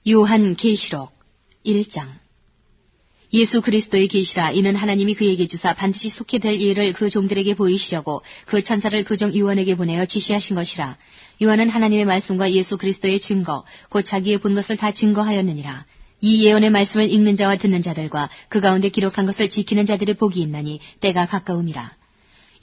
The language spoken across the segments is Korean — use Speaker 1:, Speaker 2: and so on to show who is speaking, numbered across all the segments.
Speaker 1: 요한계시록 1장. 예수 그리스도의 계시라. 이는 하나님이 그에게 주사 반드시 속게 될 일을 그 종들에게 보이시려고 그 천사를 그 종 요한에게 보내어 지시하신 것이라. 요한은 하나님의 말씀과 예수 그리스도의 증거 곧 자기의 본 것을 다 증거하였느니라. 이 예언의 말씀을 읽는 자와 듣는 자들과 그 가운데 기록한 것을 지키는 자들의 복이 있나니 때가 가까움이라.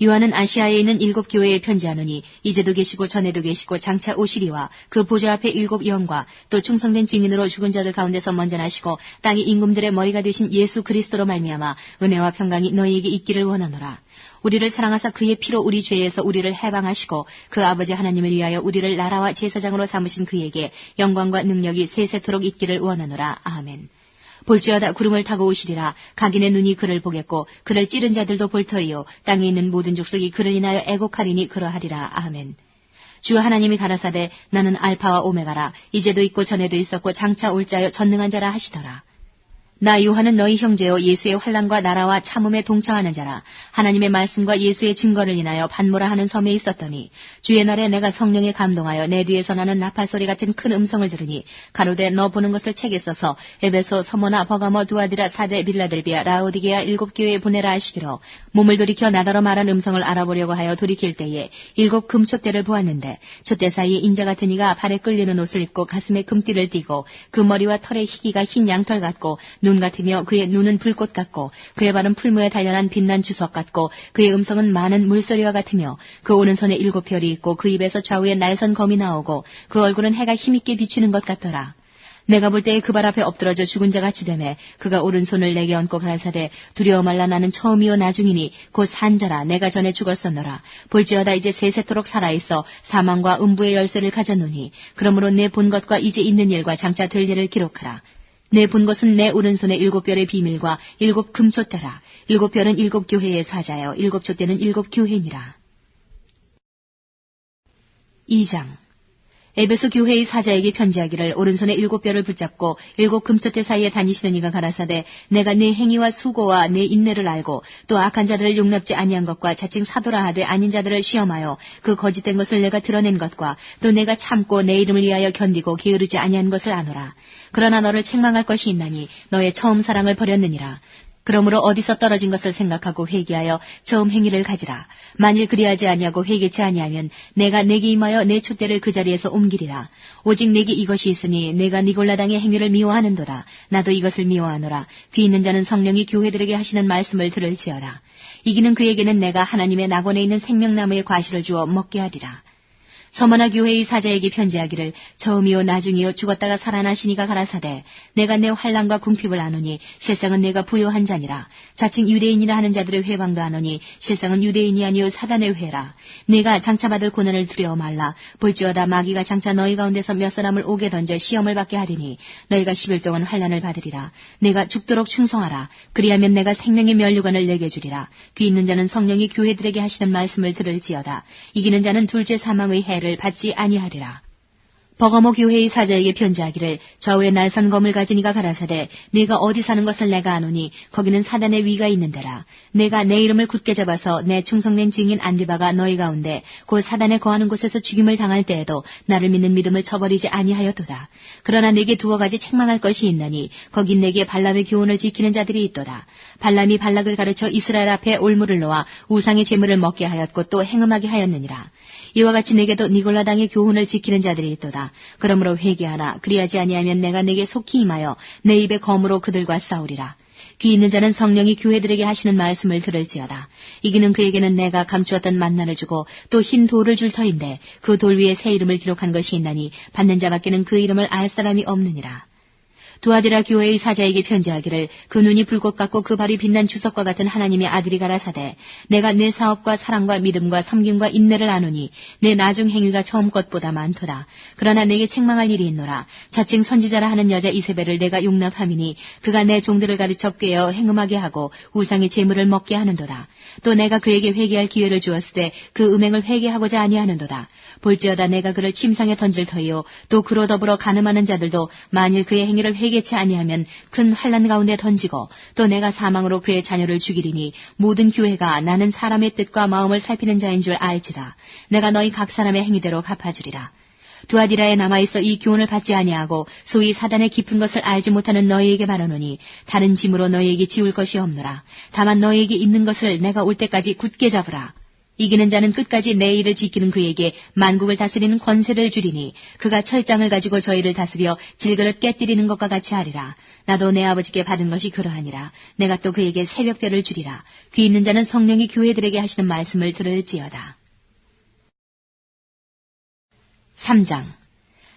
Speaker 1: 요한은 아시아에 있는 7 교회에 편지하노니 이제도 계시고 전에도 계시고 장차 오시리와 그 보좌 앞에 7 영과 또 충성된 증인으로 죽은 자들 가운데서 먼저 나시고 땅의 임금들의 머리가 되신 예수 그리스도로 말미암아 은혜와 평강이 너희에게 있기를 원하노라. 우리를 사랑하사 그의 피로 우리 죄에서 우리를 해방하시고 그 아버지 하나님을 위하여 우리를 나라와 제사장으로 삼으신 그에게 영광과 능력이 세세토록 있기를 원하노라. 아멘. 볼지어다 구름을 타고 오시리라. 각인의 눈이 그를 보겠고 그를 찌른 자들도 볼 터이요 땅에 있는 모든 족속이 그를 인하여 애곡하리니 그러하리라. 아멘. 주 하나님이 가라사대 나는 알파와 오메가라. 이제도 있고 전에도 있었고 장차 올 자여 전능한 자라 하시더라. 나 요한은 너희 형제요 예수의 환난과 나라와 참음에 동참하는 자라. 하나님의 말씀과 예수의 증거를 인하여 반모라 하는 섬에 있었더니 주의 날에 내가 성령에 감동하여 내 뒤에서 나는 나팔소리 같은 큰 음성을 들으니 가로되 너 보는 것을 책에 써서 에베소, 서모나, 버가모, 두아디라, 사데, 빌라델비아, 라오디게아 7 교회에 보내라 하시기로 몸을 돌이켜 나더러 말한 음성을 알아보려고 하여 돌이킬 때에 7 금촛대를 보았는데 촛대 사이에 인자 같은 이가 발에 끌리는 옷을 입고 가슴에 금띠를 띠고 그 머리와 털의 희기가 흰 양털 같고 눈 같으며 그의 눈은 불꽃 같고 그의 발은 풀무에 단련한 빛난 주석 같고 그의 음성은 많은 물소리와 같으며 그 오른손에 7 별이 있고 그 입에서 좌우에 날선 검이 나오고 그 얼굴은 해가 힘있게 비추는 것 같더라. 내가 볼 때에 그 발 앞에 엎드러져 죽은 자 같이 되매 그가 오른손을 내게 얹고 가라사대 두려워 말라. 나는 처음이요 나중이니 곧 산자라. 내가 전에 죽었었노라. 볼지어다 이제 세세토록 살아있어 사망과 음부의 열쇠를 가졌노니 그러므로 내 본 것과 이제 있는 일과 장차 될 일을 기록하라. 내 본 것은 내 오른손에 7 별의 비밀과 7 금촛대라. 7 별은 7 교회의 사자여 7 촛대는 7 교회니라. 2장. 에베소 교회의 사자에게 편지하기를 오른손에 7 별을 붙잡고 7 금촛대 사이에 다니시는 이가 가라사대 내가 네 행위와 수고와 네 인내를 알고 또 악한 자들을 용납지 아니한 것과 자칭 사도라 하되 아닌 자들을 시험하여 그 거짓된 것을 내가 드러낸 것과 또 내가 참고 내 이름을 위하여 견디고 게으르지 아니한 것을 아노라. 그러나 너를 책망할 것이 있나니 너의 처음 사랑을 버렸느니라. 그러므로 어디서 떨어진 것을 생각하고 회개하여 처음 행위를 가지라. 만일 그리하지 아니하고 회개치 아니하면 내가 내게 임하여 내 촛대를 그 자리에서 옮기리라. 오직 내게 이것이 있으니 내가 니골라당의 행위를 미워하는도다. 나도 이것을 미워하노라. 귀 있는 자는 성령이 교회들에게 하시는 말씀을 들을지어다. 이기는 그에게는 내가 하나님의 낙원에 있는 생명나무의 과실을 주어 먹게 하리라. 서머나 교회의 사자에게 편지하기를 처음이요 나중이요 죽었다가 살아나시니가 가라사대 내가 내 환난과 궁핍을 아노니 실상은 내가 부요한 자니라. 자칭 유대인이라 하는 자들의 회방도 아노니 실상은 유대인이 아니요 사단의 회라. 내가 장차 받을 고난을 두려워 말라. 볼지어다 마귀가 장차 너희 가운데서 몇 사람을 옥에 던져 시험을 받게 하리니 너희가 10일 동안 환난을 받으리라. 내가 죽도록 충성하라. 그리하면 내가 생명의 면류관을 내게 주리라. 귀 있는 자는 성령이 교회들에게 하시는 말씀을 들을지어다. 이기는 자는 둘째 사망의 해를 받지 아니하리라. 버가모 교회의 사자에게 편지하기를 좌우에 날선 검을 가진 이가 가라사대 네가 어디 사는 것을 내가 아노니 거기는 사단의 위가 있는 데라. 내가 내 이름을 굳게 잡아서 내 충성된 증인 안디바가 너희 가운데 곧 사단에 거하는 곳에서 죽임을 당할 때에도 나를 믿는 믿음을 저버리지 아니하였도다. 그러나 내게 2 가지 책망할 것이 있나니 거긴 내게 발람의 교훈을 지키는 자들이 있도다. 발람이 발락을 가르쳐 이스라엘 앞에 올무를 놓아 우상의 제물을 먹게 하였고 또 행음하게 하였느니라. 이와 같이 내게도 니골라당의 교훈을 지키는 자들이 있도다. 그러므로 회개하라. 그리하지 아니하면 내가 내게 속히 임하여 내 입의 검으로 그들과 싸우리라. 귀 있는 자는 성령이 교회들에게 하시는 말씀을 들을지어다. 이기는 그에게는 내가 감추었던 만나를 주고 또 흰 돌을 줄 터인데 그 돌 위에 새 이름을 기록한 것이 있나니 받는 자밖에는 그 이름을 알 사람이 없느니라. 두아디라 교회의 사자에게 편지하기를 그 눈이 불꽃 같고 그 발이 빛난 주석과 같은 하나님의 아들이 가라사대 내가 내 사업과 사랑과 믿음과 섬김과 인내를 아노니 내 나중 행위가 처음 것보다 많도다. 그러나 내게 책망할 일이 있노라. 자칭 선지자라 하는 여자 이세벨을 내가 용납함이니 그가 내 종들을 가르쳐 꾀어 행음하게 하고 우상의 제물을 먹게 하는도다. 또 내가 그에게 회개할 기회를 주었을 때 그 음행을 회개하고자 아니하는도다. 볼지어다 내가 그를 침상에 던질 터이요 또 그로 더불어 간음하는 자들도 만일 그의 행위를 회개치 아니하면 큰 환난 가운데 던지고 또 내가 사망으로 그의 자녀를 죽이리니 모든 교회가 나는 사람의 뜻과 마음을 살피는 자인 줄 알지라. 내가 너희 각 사람의 행위대로 갚아주리라. 두아디라에 남아있어 이 교훈을 받지 아니하고 소위 사단의 깊은 것을 알지 못하는 너희에게 말하노니 다른 짐으로 너희에게 지울 것이 없노라. 다만 너희에게 있는 것을 내가 올 때까지 굳게 잡으라. 이기는 자는 끝까지 내 일을 지키는 그에게 만국을 다스리는 권세를 주리니 그가 철장을 가지고 저희를 다스려 질그릇 깨뜨리는 것과 같이 하리라. 나도 내 아버지께 받은 것이 그러하니라. 내가 또 그에게 새벽별을 주리라. 귀 있는 자는 성령이 교회들에게 하시는 말씀을 들을지어다. 3장.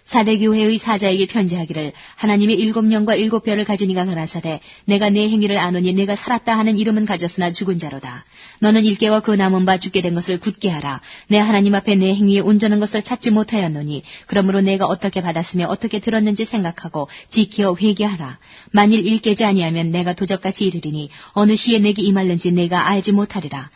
Speaker 1: 사대교회의 사자에게 편지하기를 하나님이 7영과 7뼈를 가진 이가 가라사대 내가 내 행위를 아노니 내가 살았다 하는 이름은 가졌으나 죽은 자로다. 너는 일개와 그 남은 바 죽게 된 것을 굳게 하라. 내 하나님 앞에 내 행위에 온전한 것을 찾지 못하였노니 그러므로 내가 어떻게 받았으며 어떻게 들었는지 생각하고 지키어 회개하라. 만일 일개지 아니하면 내가 도적같이 이르리니 어느 시에 내게 임할는지 내가 알지 못하리라.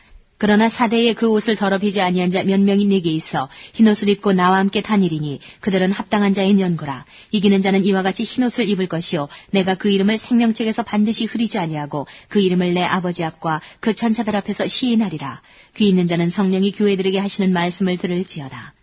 Speaker 1: 그러나 사대에 그 옷을 더럽히지 아니한 자 몇 명이 내게 있어 흰옷을 입고 나와 함께 다니리니 그들은 합당한 자인 연고라. 이기는 자는 이와 같이 흰옷을 입을 것이요 내가 그 이름을 생명책에서 반드시 흐리지 아니하고 그 이름을 내 아버지 앞과 그 천사들 앞에서 시인하리라. 귀 있는 자는 성령이 교회들에게 하시는 말씀을 들을지어다.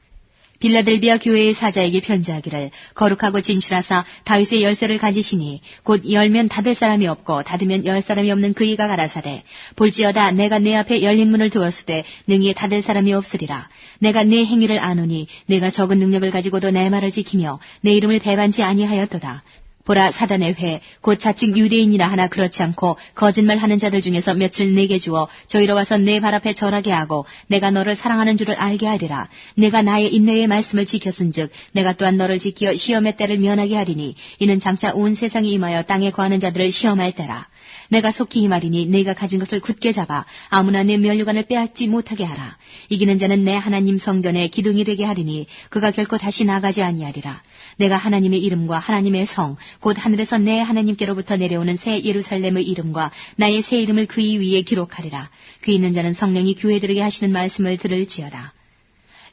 Speaker 1: 빌라델비아 교회의 사자에게 편지하기를 거룩하고 진실하사 다윗의 열쇠를 가지시니 곧 열면 닫을 사람이 없고 닫으면 열 사람이 없는 그이가 가라사대 볼지어다 내가 내 앞에 열린 문을 두었을 때 능히 닫을 사람이 없으리라. 내가 내 행위를 아노니 내가 적은 능력을 가지고도 내 말을 지키며 내 이름을 배반치 아니하였도다. 보라 사단의 회 곧 자칭 유대인이라 하나 그렇지 않고 거짓말하는 자들 중에서 며칠 내게 주어 저희로 와서 내 발 앞에 절하게 하고 내가 너를 사랑하는 줄을 알게 하리라. 내가 나의 인내의 말씀을 지켰은즉 내가 또한 너를 지키어 시험의 때를 면하게 하리니 이는 장차 온 세상이 임하여 땅에 거하는 자들을 시험할 때라. 내가 속히 이 말이니 네가 가진 것을 굳게 잡아 아무나 내 면류관을 빼앗지 못하게 하라. 이기는 자는 내 하나님 성전에 기둥이 되게 하리니 그가 결코 다시 나가지 아니하리라. 내가 하나님의 이름과 하나님의 성 곧 하늘에서 내 하나님께로부터 내려오는 새 예루살렘의 이름과 나의 새 이름을 그이 위에 기록하리라. 귀 있는 자는 성령이 교회들에게 하시는 말씀을 들을지어다.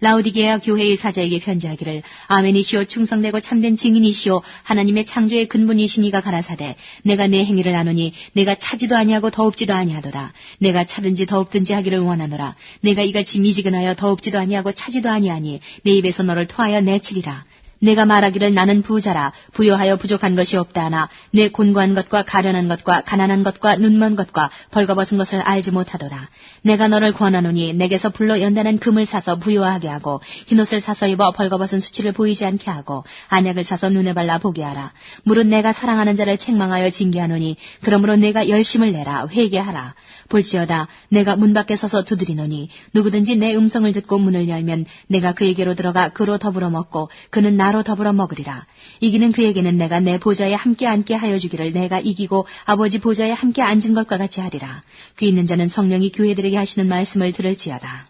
Speaker 1: 라오디게아 교회의 사자에게 편지하기를 아멘이시오 충성되고 참된 증인이시오 하나님의 창조의 근본이시니가 가라사대 내가 내 행위를 아노니 내가 차지도 아니하고 더웁지도 아니하도다. 내가 차든지 더웁든지 하기를 원하노라. 내가 이같이 미지근하여 더웁지도 아니하고 차지도 아니하니 내 입에서 너를 토하여 내치리라. 내가 말하기를 나는 부자라 부요하여 부족한 것이 없다 하나 내 곤고한 것과 가련한 것과 가난한 것과 눈먼 것과 벌거벗은 것을 알지 못하도다. 내가 너를 권하노니 내게서 불로 연단한 금을 사서 부요하게 하고 흰옷을 사서 입어 벌거벗은 수치를 보이지 않게 하고 안약을 사서 눈에 발라 보게 하라. 물은 내가 사랑하는 자를 책망하여 징계하노니 그러므로 내가 열심을 내라 회개하라. 볼지어다 내가 문 밖에 서서 두드리노니 누구든지 내 음성을 듣고 문을 열면 내가 그에게로 들어가 그로 더불어 먹고 그는 나로 더불어 먹으리라. 이기는 그에게는 내가 내 보좌에 함께 앉게 하여 주기를 내가 이기고 아버지 보좌에 함께 앉은 것과 같이 하리라. 귀 있는 자는 성령이 교회들에게 하시는 말씀을 들을지어다.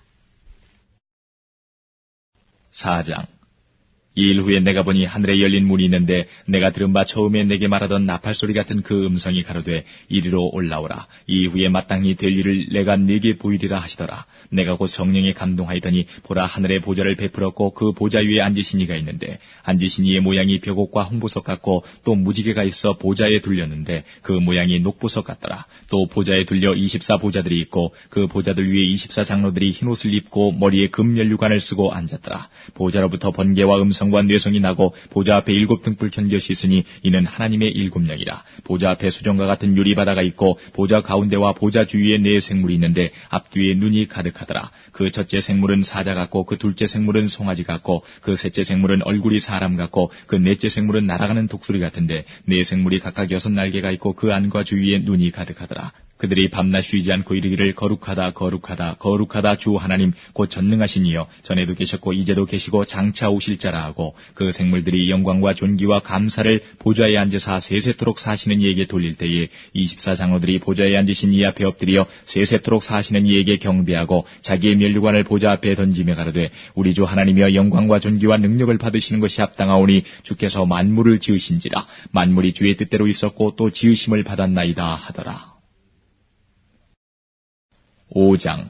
Speaker 2: 4장. 이 일 후에 내가 보니 하늘에 열린 문이 있는데 내가 들은 바 처음에 내게 말하던 나팔소리 같은 그 음성이 가로되 이리로 올라오라. 이후에 마땅히 될 일을 내가 네게 보이리라 하시더라. 내가 곧 성령에 감동하였더니 보라 하늘의 보좌를 베풀었고 그 보좌 위에 앉으신 이가 있는데 앉으신 이의 모양이 벽옥과 홍보석 같고 또 무지개가 있어 보좌에 둘렸는데 그 모양이 녹보석 같더라. 또 보좌에 둘려 24보좌들이 있고 그 보좌들 위에 24장로들이 흰옷을 입고 머리에 금면류관을 쓰고 앉았더라. 보좌로부터 번개와 음성과 뇌성이 나고 보좌 앞에 7등불 견것이 있으니 이는 하나님의 7영이라. 보좌 앞에 수정과 같은 유리바다가 있고 보좌 가운데와 보좌 주위에 4생물이 있는데 앞뒤에 눈이 가득하더라. 그 첫째 생물은 사자 같고 그 둘째 생물은 송아지 같고 그 셋째 생물은 얼굴이 사람 같고 그 넷째 생물은 날아가는 독수리 같은데 4생물이 각각 6날개가 있고 그 안과 주위에 눈이 가득하더라. 그들이 밤낮 쉬지 않고 이르기를 거룩하다 거룩하다 거룩하다 주 하나님 곧 전능하신 이여 전에도 계셨고 이제도 계시고 장차 오실 자라 하고 그 생물들이 영광과 존귀와 감사를 보좌에 앉으사 세세토록 사시는 이에게 돌릴 때에 24장로들이 보좌에 앉으신 이 앞에 엎드려 세세토록 사시는 이에게 경배하고 자기의 면류관을 보좌 앞에 던지며 가로되 우리 주 하나님이여 영광과 존귀와 능력을 받으시는 것이 합당하오니 주께서 만물을 지으신지라. 만물이 주의 뜻대로 있었고 또 지으심을 받았나이다 하더라. 5장.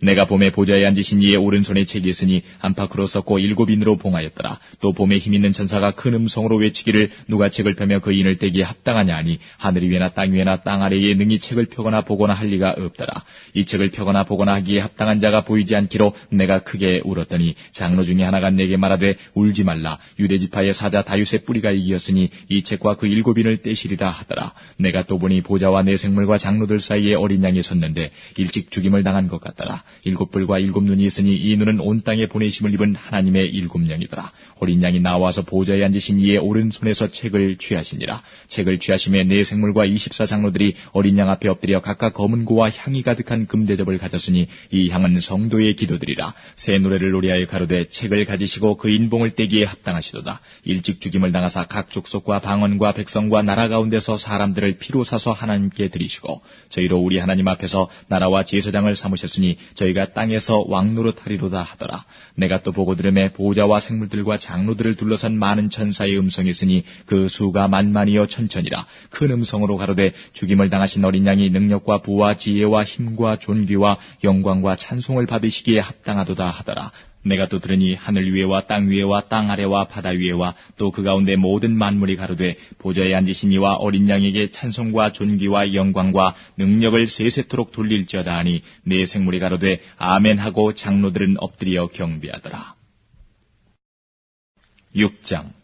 Speaker 2: 내가 봄에 보좌에 앉으신 이의 오른손에 책이 있으니 안팎으로 썼고 7인으로 봉하였더라. 또 봄에 힘있는 천사가 큰 음성으로 외치기를 누가 책을 펴며 그 인을 떼기에 합당하냐 하니 하늘 위에나 땅 위에나 땅 아래에 능히 책을 펴거나 보거나 할 리가 없더라. 이 책을 펴거나 보거나 하기에 합당한 자가 보이지 않기로 내가 크게 울었더니 장로 중에 하나가 내게 말하되 울지 말라. 유대지파의 사자 다윗의 뿌리가 이기었으니 이 책과 그 7인을 떼시리라 하더라. 내가 또 보니 보좌와 내 생물과 장로들 사이에 어린 양이 섰는데 일찍 죽임을 당한 것 같더라. 7뿔과 7눈이 있으니 이 눈은 온 땅에 보내심을 입은 하나님의 7영이더라. 어린 양이 나와서 보좌에 앉으신 이의 오른손에서 책을 취하시니라. 책을 취하심에 내 생물과 24장로들이 어린 양 앞에 엎드려 각각 검은 고와 향이 가득한 금대접을 가졌으니 이 향은 성도의 기도들이라. 새 노래를 노래하여 가로되 책을 가지시고 그 인봉을 떼기에 합당하시도다. 일찍 죽임을 당하사 각 족속과 방언과 백성과 나라 가운데서 사람들을 피로 사서 하나님께 드리시고 저희로 우리 하나님 앞에서 나라와 제사장을 삼으셨으니 저희가 땅에서 왕노릇하리로다 하더라. 내가 또 보고 들음에 보좌와 생물들과 장로들을 둘러싼 많은 천사의 음성이 있으니 그 수가 만만이요 천천이라. 큰 음성으로 가로되 죽임을 당하신 어린 양이 능력과 부와 지혜와 힘과 존귀와 영광과 찬송을 받으시기에 합당하도다 하더라. 내가 또 들으니 하늘 위에와 땅 위에와 땅 아래와 바다 위에와 또 그 가운데 모든 만물이 가로되 보좌에 앉으신 이와 어린 양에게 찬송과 존귀와 영광과 능력을 세세토록 돌릴지어다 하니 내 생물이 가로되 아멘 하고 장로들은 엎드려 경배하더라. 6장.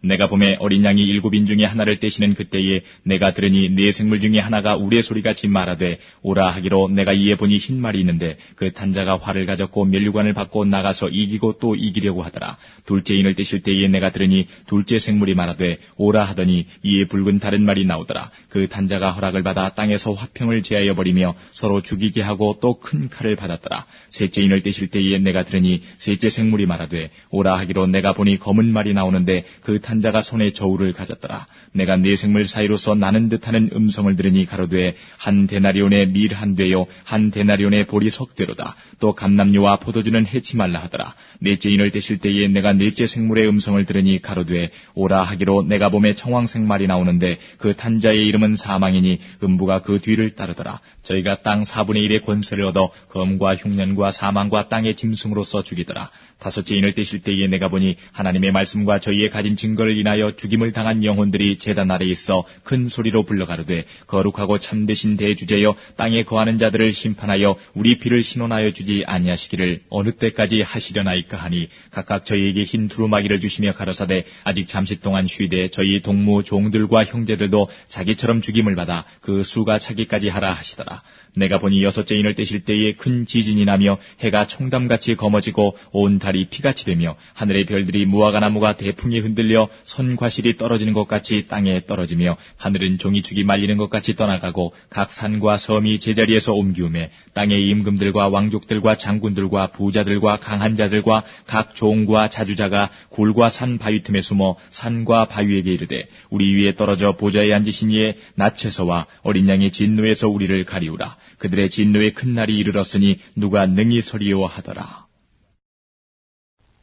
Speaker 2: 내가 봄에 어린 양이 7인 중에 하나를 떼시는 그때에 내가 들으니 네 생물 중에 하나가 우레소리같이 말하되 오라 하기로 내가 이에 보니 흰 말이 있는데 그 탄자가 활을 가졌고 면류관을 받고 나가서 이기고 또 이기려고 하더라. 둘째 인을 떼실 때에 내가 들으니 둘째 생물이 말하되 오라 하더니 이에 붉은 다른 말이 나오더라. 그 탄자가 허락을 받아 땅에서 화평을 제하여 버리며 서로 죽이게 하고 또 큰 칼을 받았더라. 셋째 인을 떼실 때에 내가 들으니 셋째 생물이 말하되 오라 하기로 내가 보니 검은 말이 나오는데 그 탄자가 손에 저울을 가졌더라. 내가 네 생물 사이로서 나는 듯하는 음성을 들으니 가로되 한 데나리온의 밀 한 되요 한 데나리온의 보리 석 되로다. 또 감람류와 포도주는 해치 말라 하더라. 넷째 인을 떼실 때에 내가 넷째 생물의 음성을 들으니 가로되 오라 하기로 내가 봄에 청황색 말이 나오는데 그 탄자의 이름은 사망이니 음부가 그 뒤를 따르더라. 저희가 땅 4분의 1의 권세를 얻어 검과 흉년과 사망과 땅의 짐승으로서 죽이더라. 다섯째 인을 떼실 때에 내가 보니 하나님의 말씀과 저희의 가진 증거를 인하여 죽임을 당한 영혼들이 제단 아래에 있어 큰 소리로 불러가로되 거룩하고 참되신 대주제여 땅에 거하는 자들을 심판하여 우리 피를 신원하여 주지 아니하시기를 어느 때까지 하시려나이까 하니 각각 저희에게 흰 두루마기를 주시며 가로사대 아직 잠시 동안 쉬되 저희 동무 종들과 형제들도 자기처럼 죽임을 받아 그 수가 차기까지 하라 하시더라. 내가 보니 여섯째 인을 떼실 때에 큰 지진이 나며 해가 총담같이 검어지고 온 달이 피같이 되며 하늘의 별들이 무화과나무가 대풍에 흔들려 선과실이 떨어지는 것 같이 땅에 떨어지며 하늘은 종이축이 말리는 것 같이 떠나가고 각 산과 섬이 제자리에서 옮기우매 땅의 임금들과 왕족들과 장군들과 부자들과 강한 자들과 각 종과 자주자가 굴과 산 바위 틈에 숨어 산과 바위에게 이르되 우리 위에 떨어져 보좌에 앉으신 이의 낯에서와 어린 양의 진노에서 우리를 가리우라. 그들의 진노의 큰 날이 이르렀으니 누가 능히 서리요 하더라.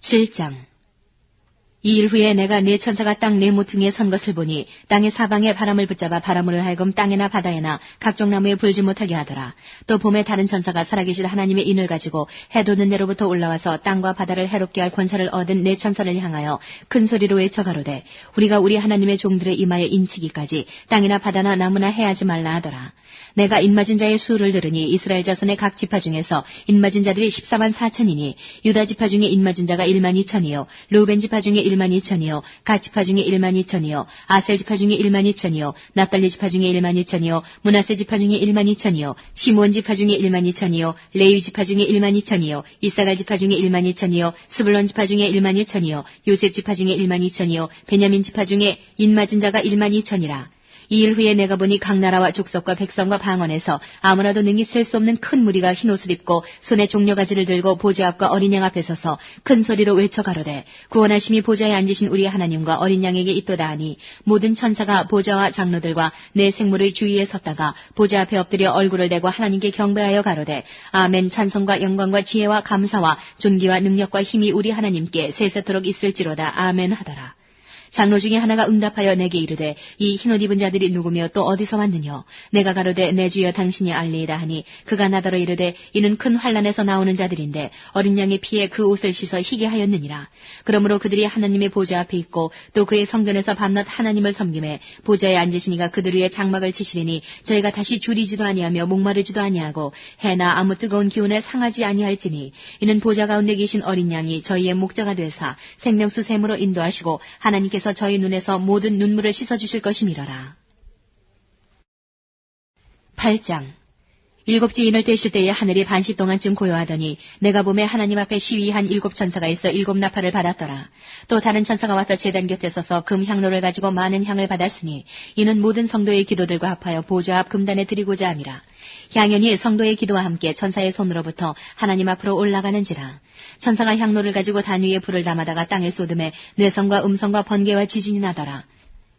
Speaker 1: 7장. 이 일 후에 내가 네 천사가 땅 네 모퉁이에 선 것을 보니 땅의 사방에 바람을 붙잡아 바람으로 하여금 땅에나 바다에나 각종 나무에 불지 못하게 하더라. 또 봄에 다른 천사가 살아계실 하나님의 인을 가지고 해 돋는 데로부터 올라와서 땅과 바다를 해롭게 할 권세를 얻은 네 천사를 향하여 큰 소리로 외쳐 가로되 우리가 우리 하나님의 종들의 이마에 인치기까지 땅이나 바다나 나무나 해하지 말라 하더라. 내가 인맞은 자의 수를 들으니 이스라엘 자손의 각 지파 중에서 인맞은 자들이 14만 4천이니 유다 지파 중에 인맞은 자가 1만 2천이요 르우벤 지파 중에 1만 2천이요 갓 지파 중에 1만 2천이요 아셀 지파 중에 1만 2천이요 납달리 지파 중에 1만 2천이요 므낫세 지파 중에 1만 2천이요 시므온 지파 중에 1만 2천이요 레위 지파 중에 1만 2천이요 이사갈 지파 중에 1만 2천이요 스불론 지파 중에 1만 2천이요 요셉 지파 중에 1만 2천이요 베냐민 지파 중에 인맞은 자가 1만 2천이라. 이 일 후에 내가 보니 각 나라와 족속과 백성과 방언에서 아무나도 능히 셀 수 없는 큰 무리가 흰옷을 입고 손에 종려가지를 들고 보좌 앞과 어린 양 앞에 서서 큰 소리로 외쳐 가로되 구원하심이 보좌에 앉으신 우리 하나님과 어린 양에게 있도다 하니 모든 천사가 보좌와 장로들과 내 생물의 주위에 섰다가 보좌 앞에 엎드려 얼굴을 대고 하나님께 경배하여 가로되 아멘. 찬송과 영광과 지혜와 감사와 존귀와 능력과 힘이 우리 하나님께 세세토록 있을지로다. 아멘 하더라. 장로 중에 하나가 응답하여 내게 이르되 이 흰옷 입은 자들이 누구며 또 어디서 왔느냐. 내가 가로되 내 주여 당신이 알리이다 하니 그가 나더러 이르되 이는 큰 환난에서 나오는 자들인데 어린 양의 피에 그 옷을 씻어 희게 하였느니라. 그러므로 그들이 하나님의 보좌 앞에 있고 또 그의 성전에서 밤낮 하나님을 섬김에 보좌에 앉으시니가 그들 위에 장막을 치시리니 저희가 다시 줄이지도 아니하며 목마르지도 아니하고 해나 아무 뜨거운 기운에 상하지 아니할지니 이는 보좌 가운데 계신 어린 양이 저희의 목자가 되사 생명수 샘으로 인도하시고 하나님께서 저희 눈에서 모든 눈물을 씻어주실 것임이러라. 8장. 7 지인을 떼실 때에 하늘이 반시 동안쯤 고요하더니 내가 보매 하나님 앞에 시위한 7 천사가 있어 7 나팔을 받았더라. 또 다른 천사가 와서 제단 곁에 서서 금 향로를 가지고 많은 향을 받았으니 이는 모든 성도의 기도들과 합하여 보좌 앞 금단에 드리고자 함이라. 향연이 성도의 기도와 함께 천사의 손으로부터 하나님 앞으로 올라가는지라. 천사가 향로를 가지고 단 위에 불을 담아다가 땅에 쏟음에 뇌성과 음성과 번개와 지진이 나더라.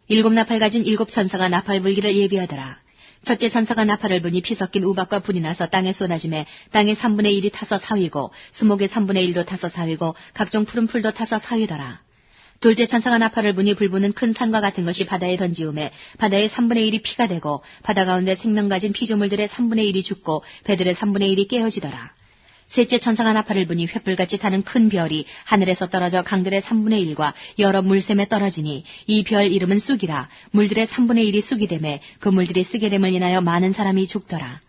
Speaker 1: 7 나팔 가진 7 천사가 나팔 불기를 예비하더라. 첫째 천사가 나팔을 부니 피 섞인 우박과 불이 나서 땅에 쏟아지매 땅의 3분의 1이 타서 사위고 수목의 3분의 1도 타서 사위고 각종 푸른 풀도 타서 사위더라. 둘째 천사가 나팔을 부니 불부는 큰 산과 같은 것이 바다에 던지우매 바다의 3분의 1이 피가 되고 바다 가운데 생명 가진 피조물들의 3분의 1이 죽고 배들의 3분의 1이 깨어지더라. 셋째 천사가 나팔을 부니 횃불같이 타는 큰 별이 하늘에서 떨어져 강들의 3분의 1과 여러 물샘에 떨어지니 이 별 이름은 쑥이라. 물들의 3분의 1이 쑥이 되매 그 물들이 쓰게 됨을 인하여 많은 사람이 죽더라.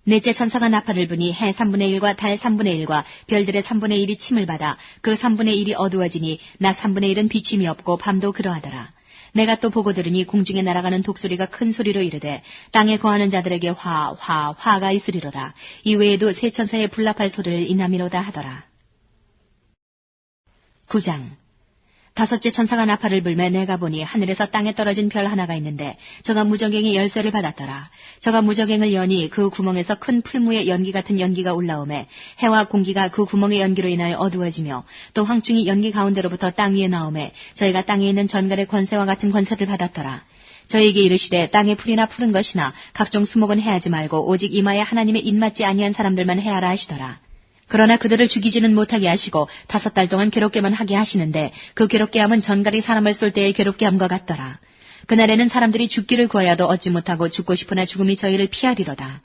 Speaker 1: 넷째 천사가 나팔을 부니 해 3분의 1과 달 3분의 1과 별들의 3분의 1이 침을 받아 그 3분의 1이 어두워지니 낮 3분의 1은 비침이 없고 밤도 그러하더라. 내가 또 보고 들으니 공중에 날아가는 독수리가 큰 소리로 이르되 땅에 거하는 자들에게 화가 있으리로다. 이외에도 세 천사의 불납할 소리를 인하미로다 하더라. 9장. 다섯째 천사가 나팔을 불매 내가 보니 하늘에서 땅에 떨어진 별 하나가 있는데 저가 무저갱의 열쇠를 받았더라. 저가 무저갱을 여니 그 구멍에서 큰 풀무의 연기 같은 연기가 올라오매 해와 공기가 그 구멍의 연기로 인하여 어두워지며 또 황충이 연기 가운데로부터 땅 위에 나오매 저희가 땅에 있는 전갈의 권세와 같은 권세를 받았더라. 저에게 이르시되 땅의 풀이나 푸른 것이나 각종 수목은 해하지 말고 오직 이마에 하나님의 입맞지 아니한 사람들만 해하라 하시더라. 그러나 그들을 죽이지는 못하게 하시고 5달 동안 괴롭게만 하게 하시는데 그 괴롭게 함은 전갈이 사람을 쏠 때의 괴롭게 함과 같더라. 그날에는 사람들이 죽기를 구하여도 얻지 못하고 죽고 싶으나 죽음이 저희를 피하리로다.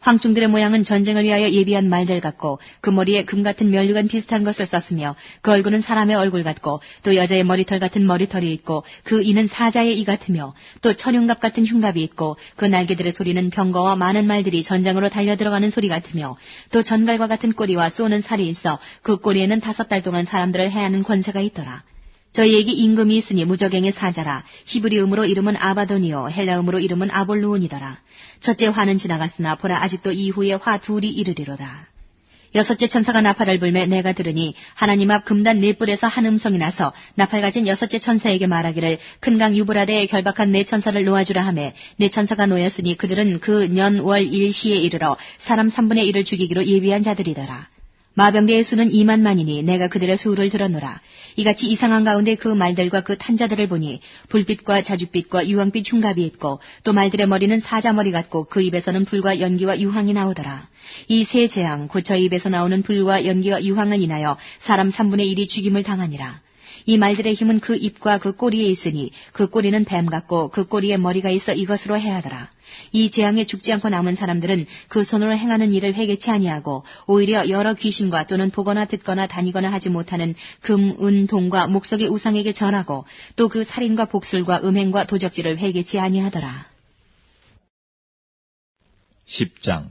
Speaker 1: 황충들의 모양은 전쟁을 위하여 예비한 말들 같고 그 머리에 금 같은 면류관 비슷한 것을 썼으며 그 얼굴은 사람의 얼굴 같고 또 여자의 머리털 같은 머리털이 있고 그 이는 사자의 이 같으며 또 천흉갑 같은 흉갑이 있고 그 날개들의 소리는 병거와 많은 말들이 전장으로 달려들어가는 소리 같으며 또 전갈과 같은 꼬리와 쏘는 살이 있어 그 꼬리에는 5달 동안 사람들을 해하는 권세가 있더라. 저희에게 임금이 있으니 무저갱의 사자라. 히브리음으로 이름은 아바돈이요 헬라음으로 이름은 아볼루온이더라. 첫째 화는 지나갔으나 보라 아직도 이후에 화 둘이 이르리로다. 여섯째 천사가 나팔을 불매 내가 들으니 하나님 앞 금단 네 뿔에서 한 음성이 나서 나팔 가진 여섯째 천사에게 말하기를 큰 강 유브라데에 결박한 네 천사를 놓아주라 하매 네 천사가 놓였으니 그들은 그 년 월 일시에 이르러 사람 3분의 1을 죽이기로 예비한 자들이더라. 마병대의 수는 2만만이니 내가 그들의 수를 들었노라. 이같이 이상한 가운데 그 말들과 그 탄자들을 보니 불빛과 자줏빛과 유황빛 흉갑이 있고 또 말들의 머리는 사자머리 같고 그 입에서는 불과 연기와 유황이 나오더라. 이 세 재앙 곧 저희 입에서 나오는 불과 연기와 유황을 인하여 사람 3분의 1이 죽임을 당하니라. 이 말들의 힘은 그 입과 그 꼬리에 있으니 그 꼬리는 뱀 같고 그 꼬리에 머리가 있어 이것으로 해하더라. 이 재앙에 죽지 않고 남은 사람들은 그 손으로 행하는 일을 회개치 아니하고 오히려 여러 귀신과 또는 보거나 듣거나 다니거나 하지 못하는 금, 은, 동과 목석의 우상에게 절하고 또 그 살인과 복술과 음행과 도적질을 회개치 아니하더라.
Speaker 2: 10장.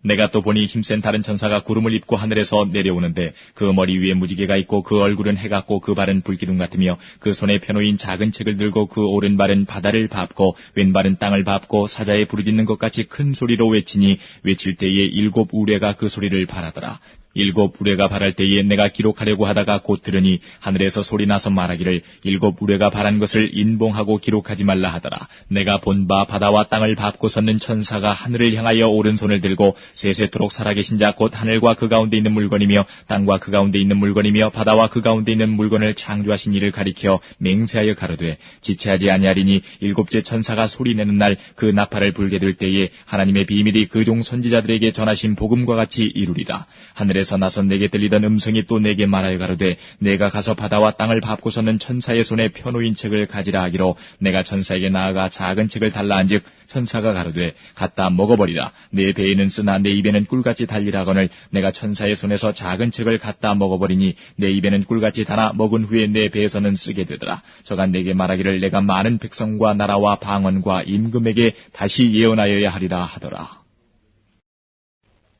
Speaker 2: 내가 또 보니 힘센 다른 천사가 구름을 입고 하늘에서 내려오는데 그 머리 위에 무지개가 있고 그 얼굴은 해 같고 그 발은 불기둥 같으며 그 손에 펴놓인 작은 책을 들고 그 오른발은 바다를 밟고 왼발은 땅을 밟고 사자에 부르짖는 것 같이 큰 소리로 외치니 외칠 때에 7 우레가 그 소리를 발하더라. 7 우레가 발할 때에 내가 기록하려고 하다가 곧 들으니 하늘에서 소리 나서 말하기를 7 우레가 발한 것을 인봉하고 기록하지 말라 하더라. 내가 본 바 바다와 땅을 밟고 섰는 천사가 하늘을 향하여 오른손을 들고 세세토록 살아계신 자 곧 하늘과 그 가운데 있는 물건이며 땅과 그 가운데 있는 물건이며 바다와 그 가운데 있는 물건을 창조하신 이를 가리켜 맹세하여 가로되 지체하지 아니하리니 7째 천사가 소리내는 날 그 나팔을 불게 될 때에 하나님의 비밀이 그 종 선지자들에게 전하신 복음과 같이 이루리라. 하늘에서 하늘에서 나선 내게 들리던 음성이 또 내게 말하여 가로되 내가 가서 바다와 땅을 밟고서는 천사의 손에 펴놓인 책을 가지라 하기로 내가 천사에게 나아가 작은 책을 달라 한즉 천사가 가로되 갖다 먹어버리라. 내 배에는 쓰나 내 입에는 꿀같이 달리라 하거늘 내가 천사의 손에서 작은 책을 갖다 먹어버리니 내 입에는 꿀같이 달아 먹은 후에 내 배에서는 쓰게 되더라. 저가 내게 말하기를 내가 많은 백성과 나라와 방언과 임금에게 다시 예언하여야 하리라 하더라.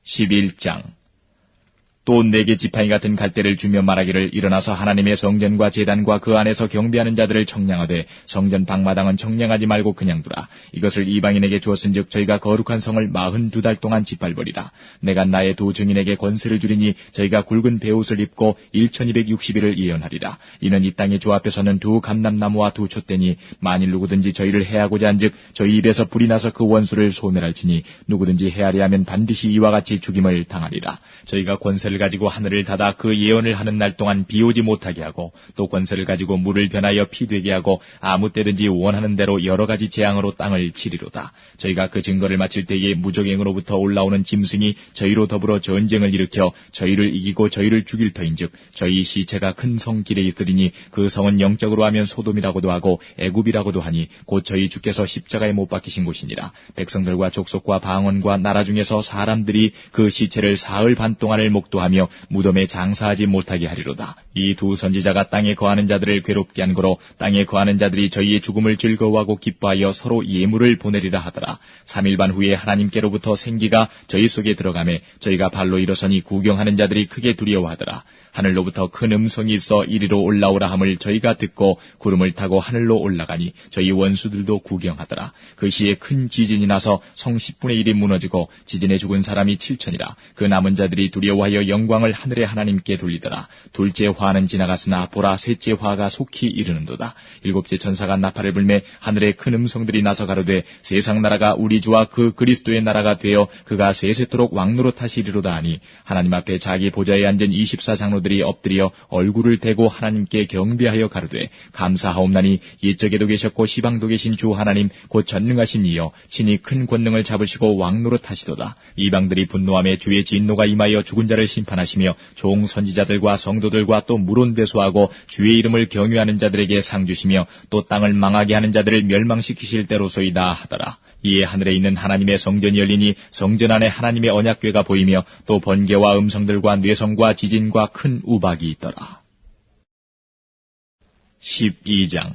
Speaker 2: 11장. 또 내게 지팡이 같은 갈대를 주며 말하기를 일어나서 하나님의 성전과 제단과 그 안에서 경배하는 자들을 청량하되 성전 방마당은 청량하지 말고 그냥 두라. 이것을 이방인에게 주었은즉 저희가 거룩한 성을 42달 동안 짓밟으리라. 내가 나의 두 증인에게 권세를 주리니 저희가 굵은 베옷을 입고 1260일을 예언하리라. 이는 이 땅의 주 앞에서는 두 감람나무와 두 촛대니 만일 누구든지 저희를 해하고자 한즉 저희 입에서 불이 나서 그 원수를 소멸할지니 누구든지 해하려 하면 반드시 이와 같이 죽임을 당하리라. 저희가 권세를 가지고 하늘을 닫아 그 예언을 하는 날 동안 비 오지 못하게 하고 또 권세를 가지고 물을 변하여 피 되게 하고 아무 때든지 원하는 대로 여러 가지 재앙으로 땅을 치리로다. 저희가 그 증거를 마칠 때에 무적행으로부터 올라오는 짐승이 저희로 더불어 전쟁을 일으켜 저희를 이기고 저희를 죽일 터인즉 저희 시체가 큰 성 길에 있으리니 그 성은 영적으로 하면 소돔이라고도 하고 애굽이라고도 하니 곧 저희 주께서 십자가에 못 박히신 곳이니라. 백성들과 족속과 방언과 나라 중에서 사람들이 그 시체를 사흘 반 동안을 목도하며 무덤에 장사하지 못하게 하리로다. 이 두 선지자가 땅에 거하는 자들을 괴롭게 한 거로 땅에 거하는 자들이 저희의 죽음을 즐거워하고 기뻐하여 서로 예물을 보내리라 하더라. 3일 반 후에 하나님께로부터 생기가 저희 속에 들어가매 저희가 발로 일어서니 구경하는 자들이 크게 두려워하더라. 하늘로부터 큰 음성이 있어 이리로 올라오라 함을 저희가 듣고 구름을 타고 하늘로 올라가니 저희 원수들도 구경하더라. 그 시에 큰 지진이 나서 성 10분의 1이 무너지고 지진에 죽은 사람이 7천이라. 그 남은 자들이 두려워하여 영광을 하늘의 하나님께 돌리더라. 둘째 화는 지나갔으나 보라 셋째 화가 속히 이르는도다. 일곱째 천사가 나팔을 불매 하늘에 큰 음성들이 나서 가로되 세상 나라가 우리 주와 그 그리스도의 나라가 되어 그가 세세토록 왕노릇 하시리로다 하니 하나님 앞에 자기 보좌에 앉은 24장로들이 엎드려 얼굴을 대고 하나님께 경배하여 가로되 감사하옵나니 옛적에도 계셨고 시방도 계신 주 하나님 곧 전능하신 이여 친히 큰 권능을 잡으시고 왕노릇 하시도다. 이방들이 분노하며 주의 진노가 임하여 죽은 자를 심판하시며 종 선지자들과 성도들과 또 물온배수하고 주의 이름을 경유하는 자들에게 상 주시며 또 땅을 망하게 하는 자들을 멸망시키실 때로소이다 하더라. 이에 하늘에 있는 하나님의 성전이 열리니 성전 안에 하나님의 언약궤가 보이며 또 번개와 음성들과 뇌성과 지진과 큰 우박이 있더라. 12장.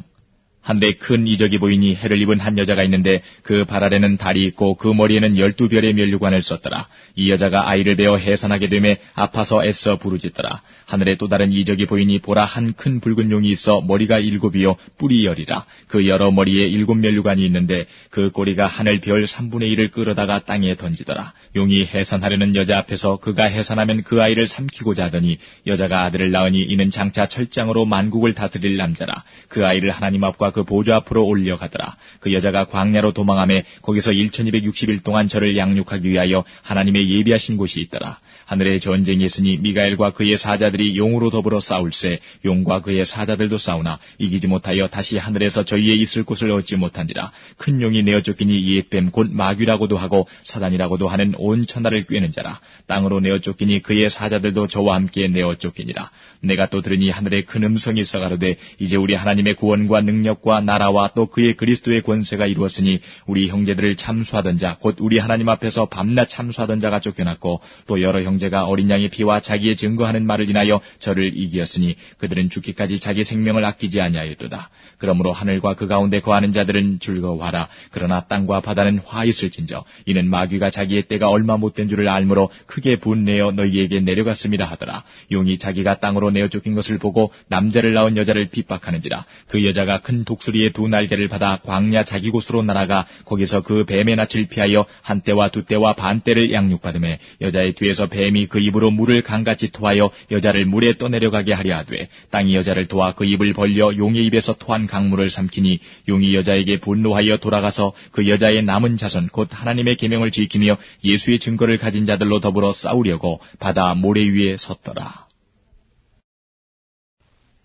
Speaker 2: 한데 큰 이적이 보이니 해를 입은 한 여자가 있는데 그 발 아래는 달이 있고 그 머리에는 12별의 면류관을 썼더라. 이 여자가 아이를 베어 해산하게 되매 아파서 애써 부르짖더라. 하늘에 또 다른 이적이 보이니 보라 한 큰 붉은 용이 있어 머리가 7이요 뿔이 10이라. 그 여러 머리에 7 면류관이 있는데 그 꼬리가 하늘 별 3분의 1을 끌어다가 땅에 던지더라. 용이 해산하려는 여자 앞에서 그가 해산하면 그 아이를 삼키고자 하더니 여자가 아들을 낳으니 이는 장차 철장으로 만국을 다스릴 남자라. 그 아이를 하나님 앞과 그 보좌 앞으로 올려가더라. 그 여자가 광야로 도망하며 거기서 1260일 동안 저를 양육하기 위하여 하나님의 예비하신 곳이 있더라. 하늘에 전쟁이 있으니 미가엘과 그의 사자들이 용으로 더불어 싸울세 용과 그의 사자들도 싸우나 이기지 못하여 다시 하늘에서 저희의 있을 곳을 얻지 못한지라. 큰 용이 내어 쫓기니 이에뱀 곧 마귀라고도 하고 사단이라고도 하는 온 천하를 꿰는 자라. 땅으로 내어 쫓기니 그의 사자들도 저와 함께 내어 쫓기니라. 내가 또 들으니 하늘에 큰 음성이 있어 가로되 이제 우리 하나님의 구원과 능력과 나라와 또 그의 그리스도의 권세가 이루었으니 우리 형제들을 참수하던 자 곧 우리 하나님 앞에서 밤낮 참수하던 자가 쫓겨났고 또 여러 형제가 어린 양의 피와 자기의 증거하는 말을 인하여 저를 이기었으니 그들은 죽기까지 자기 생명을 아끼지 아니하였도다. 그러므로 하늘과 그 가운데 거하는 자들은 즐거워하라. 그러나 땅과 바다는 화 있을진저 이는 마귀가 자기의 때가 얼마 못된 줄을 알므로 크게 분내어 너희에게 내려갔음이라 하더라. 용이 자기가 땅으로 내어 쫓긴 것을 보고 남자를 낳은 여자를 핍박하는지라. 그 여자가 큰 독수리의 두 날개를 받아 광야 자기 곳으로 날아가 거기서 그 뱀의 낯을 피하여 한 때와 두 때와 반 때를 양육받으매 여자의 뒤에서 뱀이 그 입으로 물을 강같이 토하여 여자를 물에 떠내려가게 하려 하되 땅이 여자를 도와 그 입을 벌려 용의 입에서 토한 강물을 삼키니 용이 여자에게 분노하여 돌아가서 그 여자의 남은 자손 곧 하나님의 계명을 지키며 예수의 증거를 가진 자들로 더불어 싸우려고 바다 모래 위에 섰더라.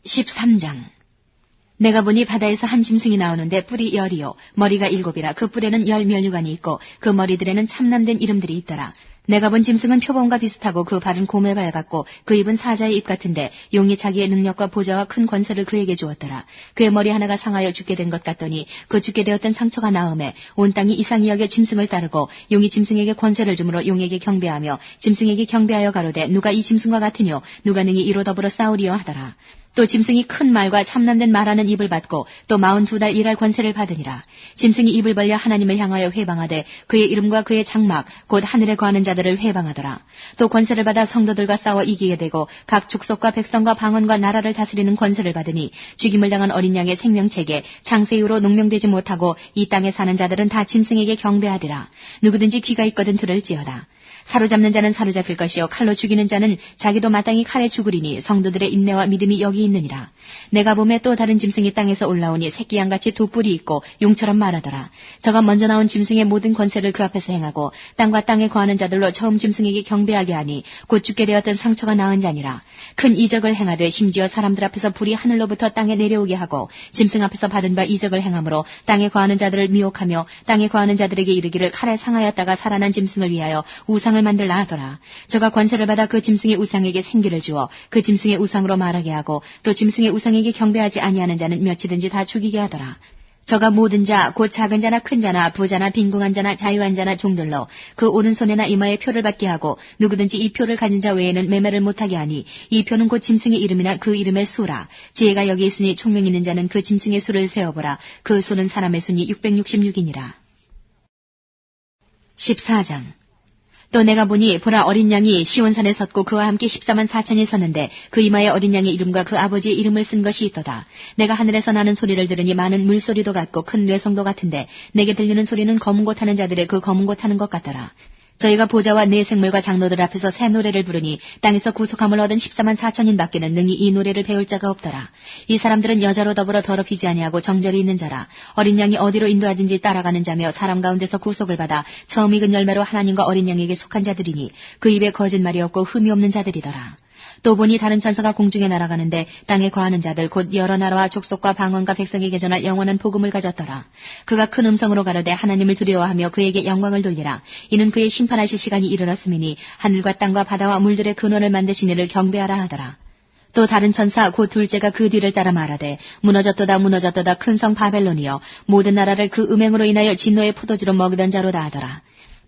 Speaker 1: 13장. 내가 보니 바다에서 한 짐승이 나오는데 뿔이 10이요 머리가 7이라. 그 뿔에는 10 면류관이 있고 그 머리들에는 참남된 이름들이 있더라. 내가 본 짐승은 표범과 비슷하고 그 발은 곰에 밝았고 그 입은 사자의 입 같은데 용이 자기의 능력과 보좌와 큰 권세를 그에게 주었더라. 그의 머리 하나가 상하여 죽게 된 것 같더니 그 죽게 되었던 상처가 나음에 온 땅이 이상히 여겨 짐승을 따르고 용이 짐승에게 권세를 주므로 용에게 경배하며 짐승에게 경배하여 가로되 누가 이 짐승과 같으뇨 누가 능히 이로 더불어 싸우리요 하더라. 또 짐승이 큰 말과 참남된 말하는 입을 받고 또 42달 일할 권세를 받으니라. 짐승이 입을 벌려 하나님을 향하여 회방하되 그의 이름과 그의 장막 곧 하늘에 거하는 자들을 회방하더라. 또 권세를 받아 성도들과 싸워 이기게 되고 각 족속과 백성과 방언과 나라를 다스리는 권세를 받으니 죽임을 당한 어린 양의 생명책에 창세 이후로 농명되지 못하고 이 땅에 사는 자들은 다 짐승에게 경배하리라. 누구든지 귀가 있거든 들을지어다. 사로잡는 자는 사로잡힐 것이요 칼로 죽이는 자는 자기도 마땅히 칼에 죽으리니 성도들의 인내와 믿음이 여기 있느니라. 내가 보매 또 다른 짐승이 땅에서 올라오니 새끼 양같이 두 뿔이 있고 용처럼 말하더라. 저가 먼저 나온 짐승의 모든 권세를 그 앞에서 행하고 땅과 땅에 거하는 자들로 처음 짐승에게 경배하게 하니 곧 죽게 되었던 상처가 나은 자니라. 큰 이적을 행하되 심지어 사람들 앞에서 불이 하늘로부터 땅에 내려오게 하고 짐승 앞에서 받은 바 이적을 행함으로 땅에 거하는 자들을 미혹하며 땅에 거하는 자들에게 이르기를 칼에 상하였다가 살아난 짐승을 위하여 우상을 만들라 하더라. 저가 권세를 받아 그 짐승의 우상에게 생기를 주어 그 짐승의 우상으로 말하게 하고 또 짐승의 우상에게 경배하지 아니하는 자는 몇이든지 다 죽이게 하더라. 저가 모든 자, 곧 작은 자나 큰 자나 부자나 빈궁한 자나 자유한 자나 종들로 그 오른손에나 이마에 표를 받게 하고 누구든지 이 표를 가진 자 외에는 매매를 못하게 하니 이 표는 곧 짐승의 이름이나 그 이름의 수라. 지혜가 여기 있으니 총명 있는 자는 그 짐승의 수를 세어보라. 그 수는 사람의 수니 666이니라. 14장. 또 내가 보니 보라 어린 양이 시온산에 섰고 그와 함께 14만 4천이 섰는데 그 이마에 어린 양의 이름과 그 아버지의 이름을 쓴 것이 있도다. 내가 하늘에서 나는 소리를 들으니 많은 물소리도 같고 큰 뇌성도 같은데 내게 들리는 소리는 검은 곳 하는 자들의 그 검은 곳 하는 것 같더라. 저희가 보좌와 네 생물과 장로들 앞에서 새 노래를 부르니 땅에서 구속함을 얻은 14만 4천인 밖에는 능히 이 노래를 배울 자가 없더라. 이 사람들은 여자로 더불어 더럽히지 아니하고 정절이 있는 자라. 어린 양이 어디로 인도하진지 따라가는 자며 사람 가운데서 구속을 받아 처음 익은 열매로 하나님과 어린 양에게 속한 자들이니 그 입에 거짓말이 없고 흠이 없는 자들이더라. 또 보니 다른 천사가 공중에 날아가는데 땅에 거하는 자들 곧 여러 나라와 족속과 방언과 백성에게 전할 영원한 복음을 가졌더라. 그가 큰 음성으로 가로되 하나님을 두려워하며 그에게 영광을 돌리라. 이는 그의 심판하실 시간이 이르렀음이니 하늘과 땅과 바다와 물들의 근원을 만드신 이를 경배하라 하더라. 또 다른 천사 곧 둘째가 그 뒤를 따라 말하되 무너졌도다 무너졌도다 큰 성 바벨론이여 모든 나라를 그 음행으로 인하여 진노의 포도주로 먹이던 자로다 하더라.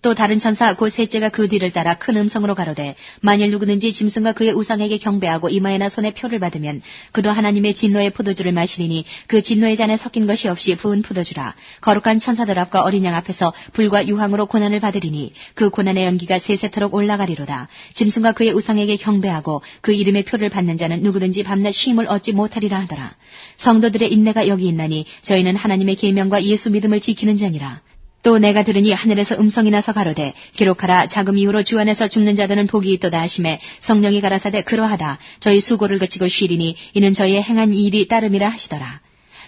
Speaker 1: 또 다른 천사 곧 셋째가 그 뒤를 따라 큰 음성으로 가로되 만일 누구든지 짐승과 그의 우상에게 경배하고 이마에나 손에 표를 받으면 그도 하나님의 진노의 포도주를 마시리니 그 진노의 잔에 섞인 것이 없이 부은 포도주라. 거룩한 천사들 앞과 어린 양 앞에서 불과 유황으로 고난을 받으리니 그 고난의 연기가 세세토록 올라가리로다. 짐승과 그의 우상에게 경배하고 그 이름의 표를 받는 자는 누구든지 밤낮 쉼을 얻지 못하리라 하더라. 성도들의 인내가 여기 있나니 저희는 하나님의 계명과 예수 믿음을 지키는 자니라. 또 내가 들으니 하늘에서 음성이 나서 가로되 기록하라. 자금 이후로 주 안에서 죽는 자들은 복이 있도다 하시매 성령이 가라사대 그러하다. 저희 수고를 그치고 쉬리니 이는 저희의 행한 일이 따름이라 하시더라.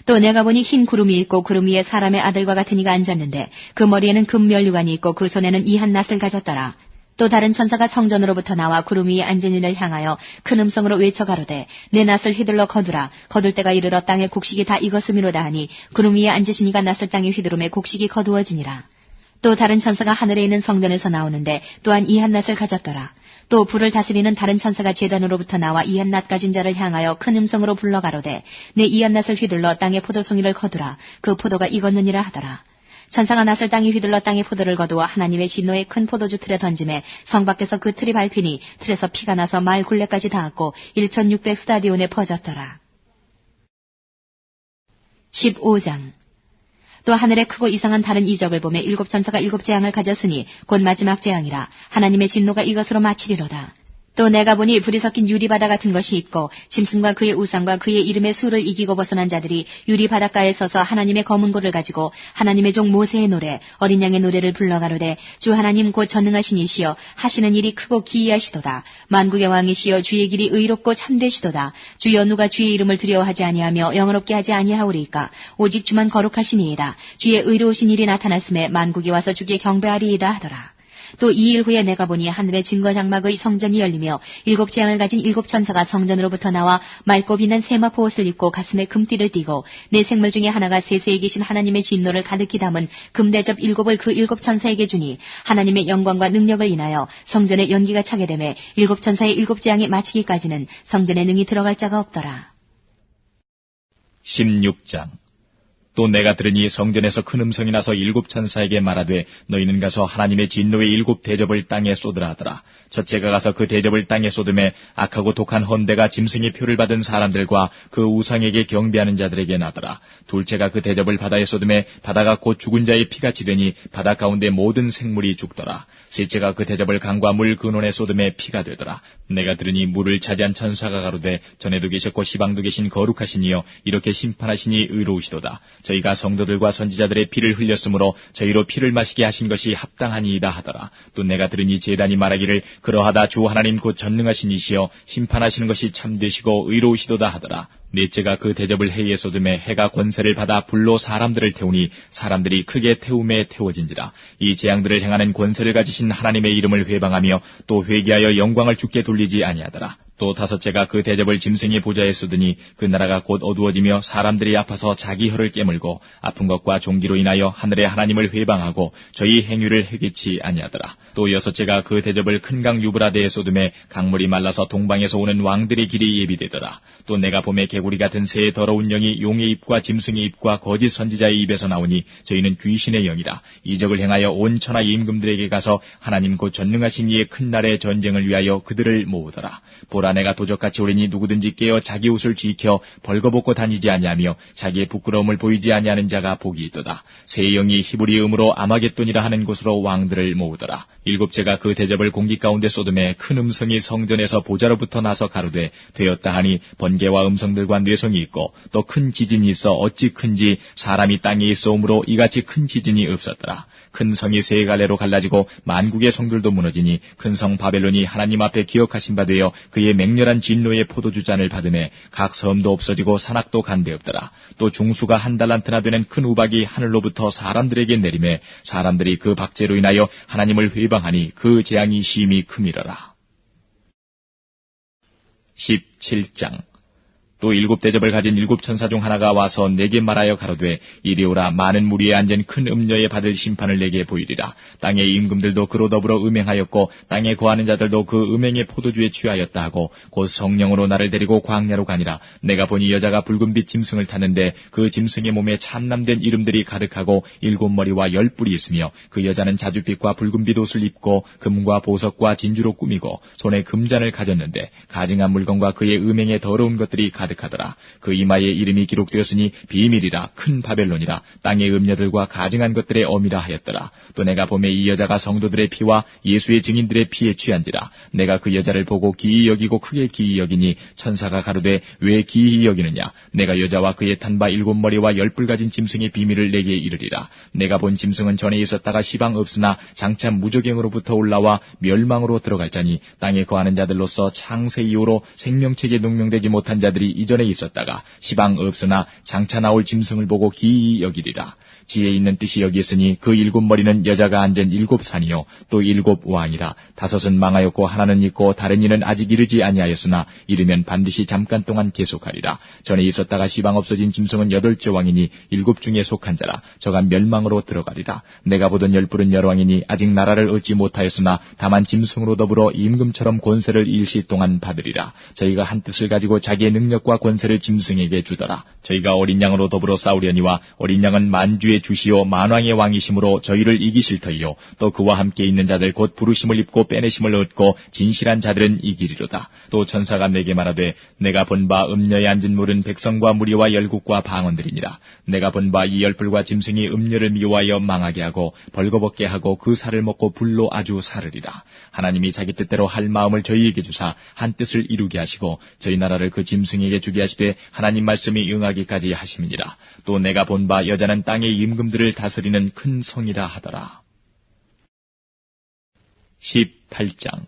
Speaker 1: 또 내가 보니 흰 구름이 있고 구름 위에 사람의 아들과 같은 이가 앉았는데 그 머리에는 금면류관이 있고 그 손에는 이한 낫을 가졌더라. 또 다른 천사가 성전으로부터 나와 구름 위에 앉은 이를 향하여 큰 음성으로 외쳐 가로되 내 낫을 휘둘러 거두라. 거둘 때가 이르러 땅의 곡식이 다 익었음이로다 하니 구름 위에 앉으신 이가 낫을 땅에 휘두르매 곡식이 거두어지니라. 또 다른 천사가 하늘에 있는 성전에서 나오는데 또한 이한 낫을 가졌더라. 또 불을 다스리는 다른 천사가 제단으로부터 나와 이한 낫 가진 자를 향하여 큰 음성으로 불러 가로되 내 이한 낫을 휘둘러 땅의 포도송이를 거두라. 그 포도가 익었느니라 하더라. 천사가 낫을 땅에 휘둘러 땅의 포도를 거두어 하나님의 진노의 큰 포도주 틀에 던짐에 성 밖에서 그 틀이 밟히니 틀에서 피가 나서 마을 굴레까지 닿았고 1600 스타디온에 퍼졌더라. 15장. 또 하늘에 크고 이상한 다른 이적을 보매 7 천사가 7 재앙을 가졌으니 곧 마지막 재앙이라. 하나님의 진노가 이것으로 마치리로다. 또 내가 보니 불이 섞인 유리바다 같은 것이 있고 짐승과 그의 우상과 그의 이름의 수를 이기고 벗어난 자들이 유리바닷가에 서서 하나님의 검은 골을 가지고 하나님의 종 모세의 노래 어린 양의 노래를 불러 가로되 주 하나님 곧 전능하신 이시여 하시는 일이 크고 기이하시도다. 만국의 왕이시여 주의 길이 의롭고 참되시도다. 주여 누가 주의 이름을 두려워하지 아니하며 영어롭게 하지 아니하오리이까. 오직 주만 거룩하시니이다. 주의 의로우신 일이 나타났음에 만국이 와서 주께 경배하리이다 하더라. 또 2일 후에 내가 보니 하늘의 증거 장막의 성전이 열리며 7 재앙을 가진 7 천사가 성전으로부터 나와 맑고 빛난 세마포 옷을 입고 가슴에 금띠를 띠고 네 생물 중에 하나가 세세에 계신 하나님의 진노를 가득히 담은 금대접 7을 그 7 천사에게 주니 하나님의 영광과 능력을 인하여 성전에 연기가 차게 되매 7 천사의 7 재앙이 마치기까지는 성전에 능히 들어갈 자가 없더라.
Speaker 2: 16장. 또 내가 들으니 성전에서 큰 음성이 나서 7 천사에게 말하되 너희는 가서 하나님의 진노의 7 대접을 땅에 쏟으라 하더라. 첫째가 가서 그 대접을 땅에 쏟음에 악하고 독한 헌대가 짐승의 표를 받은 사람들과 그 우상에게 경배하는 자들에게 나더라. 둘째가 그 대접을 바다에 쏟음에 바다가 곧 죽은 자의 피같이 되니 바다 가운데 모든 생물이 죽더라. 셋째가 그 대접을 강과 물 근원에 쏟음에 피가 되더라. 내가 들으니 물을 차지한 천사가 가로되 전에도 계셨고 시방도 계신 거룩하신 이여 이렇게 심판하시니 의로우시도다. 저희가 성도들과 선지자들의 피를 흘렸으므로 저희로 피를 마시게 하신 것이 합당하니이다 하더라. 또 내가 들으니 제단이 말하기를 그러하다 주 하나님 곧 전능하신 이시여 심판하시는 것이 참되시고 의로우시도다 하더라. 넷째가 그 대접을 해에 쏟음에 해가 권세를 받아 불로 사람들을 태우니 사람들이 크게 태움에 태워진지라. 이 재앙들을 행하는 권세를 가지신 하나님의 이름을 회방하며 또 회개하여 영광을 주께 돌리지 아니하더라. 또 다섯째가 그 대접을 짐승의 보좌에 쏟으니 그 나라가 곧 어두워지며 사람들이 아파서 자기 혀를 깨물고 아픈 것과 종기로 인하여 하늘의 하나님을 회방하고 저희 행위를 회개치 아니하더라. 또 여섯째가 그 대접을 큰 강 유브라데에 쏟음에 강물이 말라서 동방에서 오는 왕들의 길이 예비되더라. 또 내가 봄에 개구리 같은 새의 더러운 영이 용의 입과 짐승의 입과 거짓 선지자의 입에서 나오니 저희는 귀신의 영이라. 이적을 행하여 온 천하 임금들에게 가서 하나님 곧 전능하신 이의 큰 날의 전쟁을 위하여 그들을 모으더라. 보라 내가 도적같이 오리니 누구든지 깨어 자기 옷을 지켜 벌거벗고 다니지 아니하며 자기의 부끄러움을 보이지 아니하는 자가 복이 있도다. 새 영이 히브리 음으로 아마겟돈이라 하는 곳으로 왕들을 모으더라. 일곱째가 그 대접을 공기 가운데 쏟음에 큰 음성이 성전에서 보좌로부터 나서 가로되 되었다 하니 번개와 음성들과 뇌성이 있고 또 큰 지진이 있어 어찌 큰지 사람이 땅에 있어오므로 이같이 큰 지진이 없었더라. 큰 성이 세 갈래로 갈라지고 만국의 성들도 무너지니 큰 성 바벨론이 하나님 앞에 기억하신 바 되어 그의 맹렬한 진노의 포도주 잔을 받음에 각 섬도 없어지고 산악도 간데없더라. 또 중수가 1달란트나 되는 큰 우박이 하늘로부터 사람들에게 내림에 사람들이 그 박제로 인하여 하나님을 회방하니 그 재앙이 심히 크미러라. 17장. 또 7 대접을 가진 7 천사 중 하나가 와서 내게 말하여 가로되 이리 오라. 많은 무리에 앉은 큰 음녀에 받을 심판을 내게 보이리라. 땅의 임금들도 그로 더불어 음행하였고 땅에 거하는 자들도 그 음행의 포도주에 취하였다 하고 곧 성령으로 나를 데리고 광야로 가니라. 내가 보니 여자가 붉은빛 짐승을 탔는데 그 짐승의 몸에 참남된 이름들이 가득하고 7 머리와 10뿔이 있으며 그 여자는 자줏빛과 붉은빛 옷을 입고 금과 보석과 진주로 꾸미고 손에 금잔을 가졌는데 가증한 물건과 그의 음행의 더러운 것들이 가득하더라. 그 이마에 이름이 기록되었으니 비밀이라 큰 바벨론이라 땅의 음녀들과 가증한 것들의 어미라 하였더라. 또 내가 보매 이 여자가 성도들의 피와 예수의 증인들의 피에 취한지라. 내가 그 여자를 보고 기이 여기고 크게 기이 여기니 천사가 가로되 왜 기이 여기느냐. 내가 여자와 그의 탄바 7 머리와 10뿔 가진 짐승의 비밀을 내게 이르리라. 내가 본 짐승은 전에 있었다가 시방 없으나 장차 무저갱으로부터 올라와 멸망으로 들어갈 자니 땅에 거하는 자들로서 창세 이후로 생명책에 농명되지 못한 자들이 이전에 있었다가 시방 없으나 장차 나올 짐승을 보고 기이 여기리라. 지혜 있는 뜻이 여기 있으니 그 7 머리는 여자가 앉은 7 산이요 또 7 왕이라. 5은 망하였고 하나는 있고 다른 이는 아직 이르지 아니하였으나 이르면 반드시 잠깐 동안 계속하리라. 전에 있었다가 시방 없어진 짐승은 8째 왕이니 7 중에 속한 자라. 저가 멸망으로 들어가리라. 내가 보던 10뿔은 열왕이니 아직 나라를 얻지 못하였으나 다만 짐승으로 더불어 임금처럼 권세를 일시 동안 받으리라. 저희가 한 뜻을 가지고 자기의 능력과 권세를 짐승에게 주더라. 저희가 어린 양으로 더불어 싸우려니와 어린 양은 만주의 주시오 만왕의 왕이심으로 저희를 이기실 터이요 또 그와 함께 있는 자들 곧 부르심을 입고 빼내심을 얻고 진실한 자들은 이기리로다. 또 천사가 내게 말하되 내가 본 바 음녀에 앉은 물은 백성과 무리와 열국과 방언들이니라. 내가 본 바 이 10뿔과 짐승이 음녀를 미워하여 망하게 하고 벌거벗게 하고 그 살을 먹고 불로 아주 사르리라. 하나님이 자기 뜻대로 할 마음을 저희에게 주사 한 뜻을 이루게 하시고 저희 나라를 그 짐승에게 주게 하시되 하나님 말씀이 응하기까지 하심이니라. 또 내가 본 바 여자는 땅의 임금들을 다스리는 큰 성이라 하더라. 18장.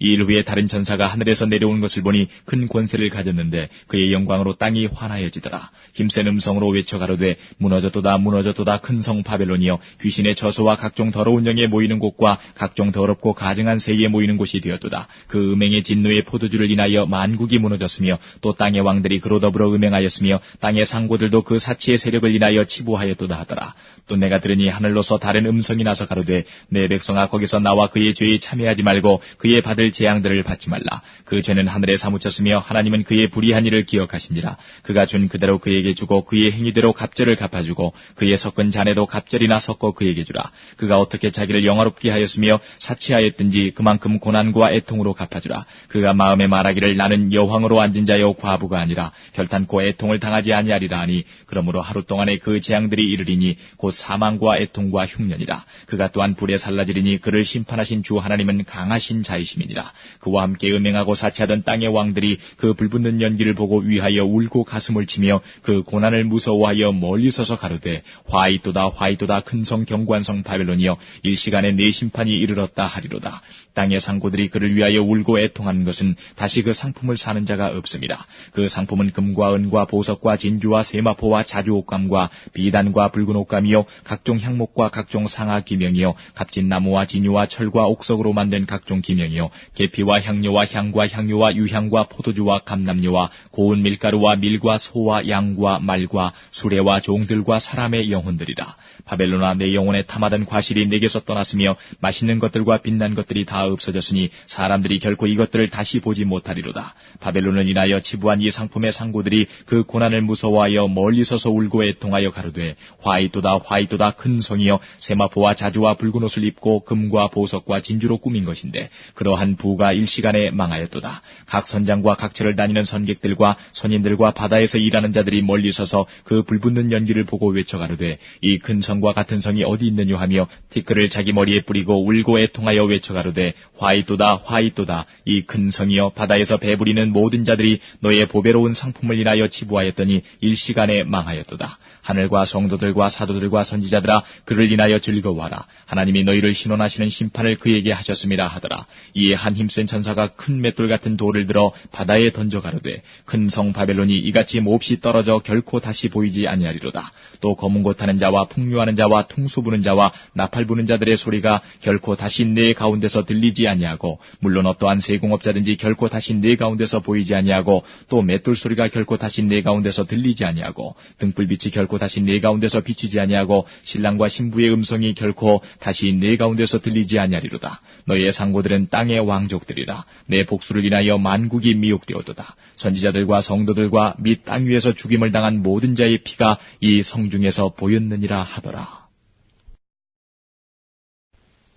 Speaker 2: 이 일 후에 다른 전사가 하늘에서 내려온 것을 보니 큰 권세를 가졌는데 그의 영광으로 땅이 환하여지더라. 힘센 음성으로 외쳐 가로되 무너졌도다 무너졌도다 큰 성 바벨론이여 귀신의 저소와 각종 더러운 영에 모이는 곳과 각종 더럽고 가증한 새에 모이는 곳이 되었도다. 그 음행의 진노의 포도주를 인하여 만국이 무너졌으며 또 땅의 왕들이 그로 더불어 음행하였으며 땅의 상고들도 그 사치의 세력을 인하여 치부하였도다 하더라. 또 내가 들으니 하늘로서 다른 음성이 나서 가로되 내 백성아 거기서 나와 그의 죄에 참여하지 말고 그의 받을 재앙들을 받지 말라. 그 죄는 하늘에 사무쳤으며 하나님은 그의 불의한 일을 기억하신지라. 그가 준 그대로 그에게 주고 그의 행위대로 갑절을 갚아주고 그의 섞은 잔에도 갑절이나 섞어 그에게 주라. 그가 어떻게 자기를 영화롭게 하였으며 사치하였든지 그만큼 고난과 애통으로 갚아주라. 그가 마음에 말하기를 나는 여왕으로 앉은 자여 과부가 아니라 결탄코 애통을 당하지 아니하리라 하니 그러므로 하루 동안에 그 재앙들이 이르리니 곧 사망과 애통과 흉년이라. 그가 또한 불에 살라지리니 그를 심판하신 주 하나님은 강하신 자이심이니라. 그와 함께 음행하고 사치하던 땅의 왕들이 그 불붙는 연기를 보고 위하여 울고 가슴을 치며 그 고난을 무서워하여 멀리 서서 가로되 화이또다 화이또다 큰 성 경관성 바벨론이여 일시간에 내 심판이 이르렀다 하리로다. 땅의 상고들이 그를 위하여 울고 애통하는 것은 다시 그 상품을 사는 자가 없습니다. 그 상품은 금과 은과 보석과 진주와 세마포와 자주 옷감과 비단과 붉은 옷감이요 각종 향목과 각종 상아 기명이요 값진 나무와 진유와 철과 옥석으로 만든 각종 기명이요 계피와 향료와 향과 향유와 유향과 포도주와 감람류와 고운 밀가루와 밀과 소와 양과 말과 수레와 종들과 사람의 영혼들이라. 바벨론아 내 영혼에 탐하던 과실이 내게서 떠났으며 맛있는 것들과 빛난 것들이 다 없어졌으니 사람들이 결코 이것들을 다시 보지 못하리로다. 바벨론을 인하여 치부한 이 상품의 상고들이 그 고난을 무서워하여 멀리 서서 울고 애통하여 가로되 화이또다 화이또다 큰 성이여 세마포와 자주와 붉은 옷을 입고 금과 보석과 진주로 꾸민 것인데 그러한 부가 일시간에 망하였도다. 각 선장과 각처를 다니는 선객들과 선인들과 바다에서 일하는 자들이 멀리 서서 그 불붙는 연기를 보고 외쳐 가로되 이 큰 성과 같은 성이 어디 있느냐 하며 티끌을 자기 머리에 뿌리고 울고 애통하여 외쳐 가로되 화이또다 화이또다 이 큰 성이여 바다에서 배부리는 모든 자들이 너의 보배로운 상품을 인하여 치부하였더니 일시간에 망하였도다. 하늘과 성도들과 사도들과 선지자들아 그를 인하여 즐거워하라. 하나님이 너희를 신원하시는 심판을 그에게 하셨음이라 하더라. 이에 한 힘센 천사가 큰 맷돌 같은 돌을 들어 바다에 던져 가로되 큰 성 바벨론이 이같이 몹시 떨어져 결코 다시 보이지 아니하리로다. 또 검은 곳 하는 자와 풍류하는 자와 퉁소 부는 자와 나팔 부는 자들의 소리가 결코 다시 내 가운데서 들리지 아니하고 물론 어떠한 세공업자든지 결코 다시 내 가운데서 보이지 아니하고 또 맷돌 소리가 결코 다시 내 가운데서 들리지 아니하고 등불빛이 결코 다시 내 가운데서 비치지 아니하고 신랑과 신부의 음성이 결코 다시 내 가운데서 들리지 아니하리로다. 너희의 상고들은 땅의 왕족들이라. 내 복수를 인하여 만국이 미혹되었도다. 선지자들과 성도들과 및 땅 위에서 죽임을 당한 모든 자의 피가 이 성 중에서 보였느니라 하더라.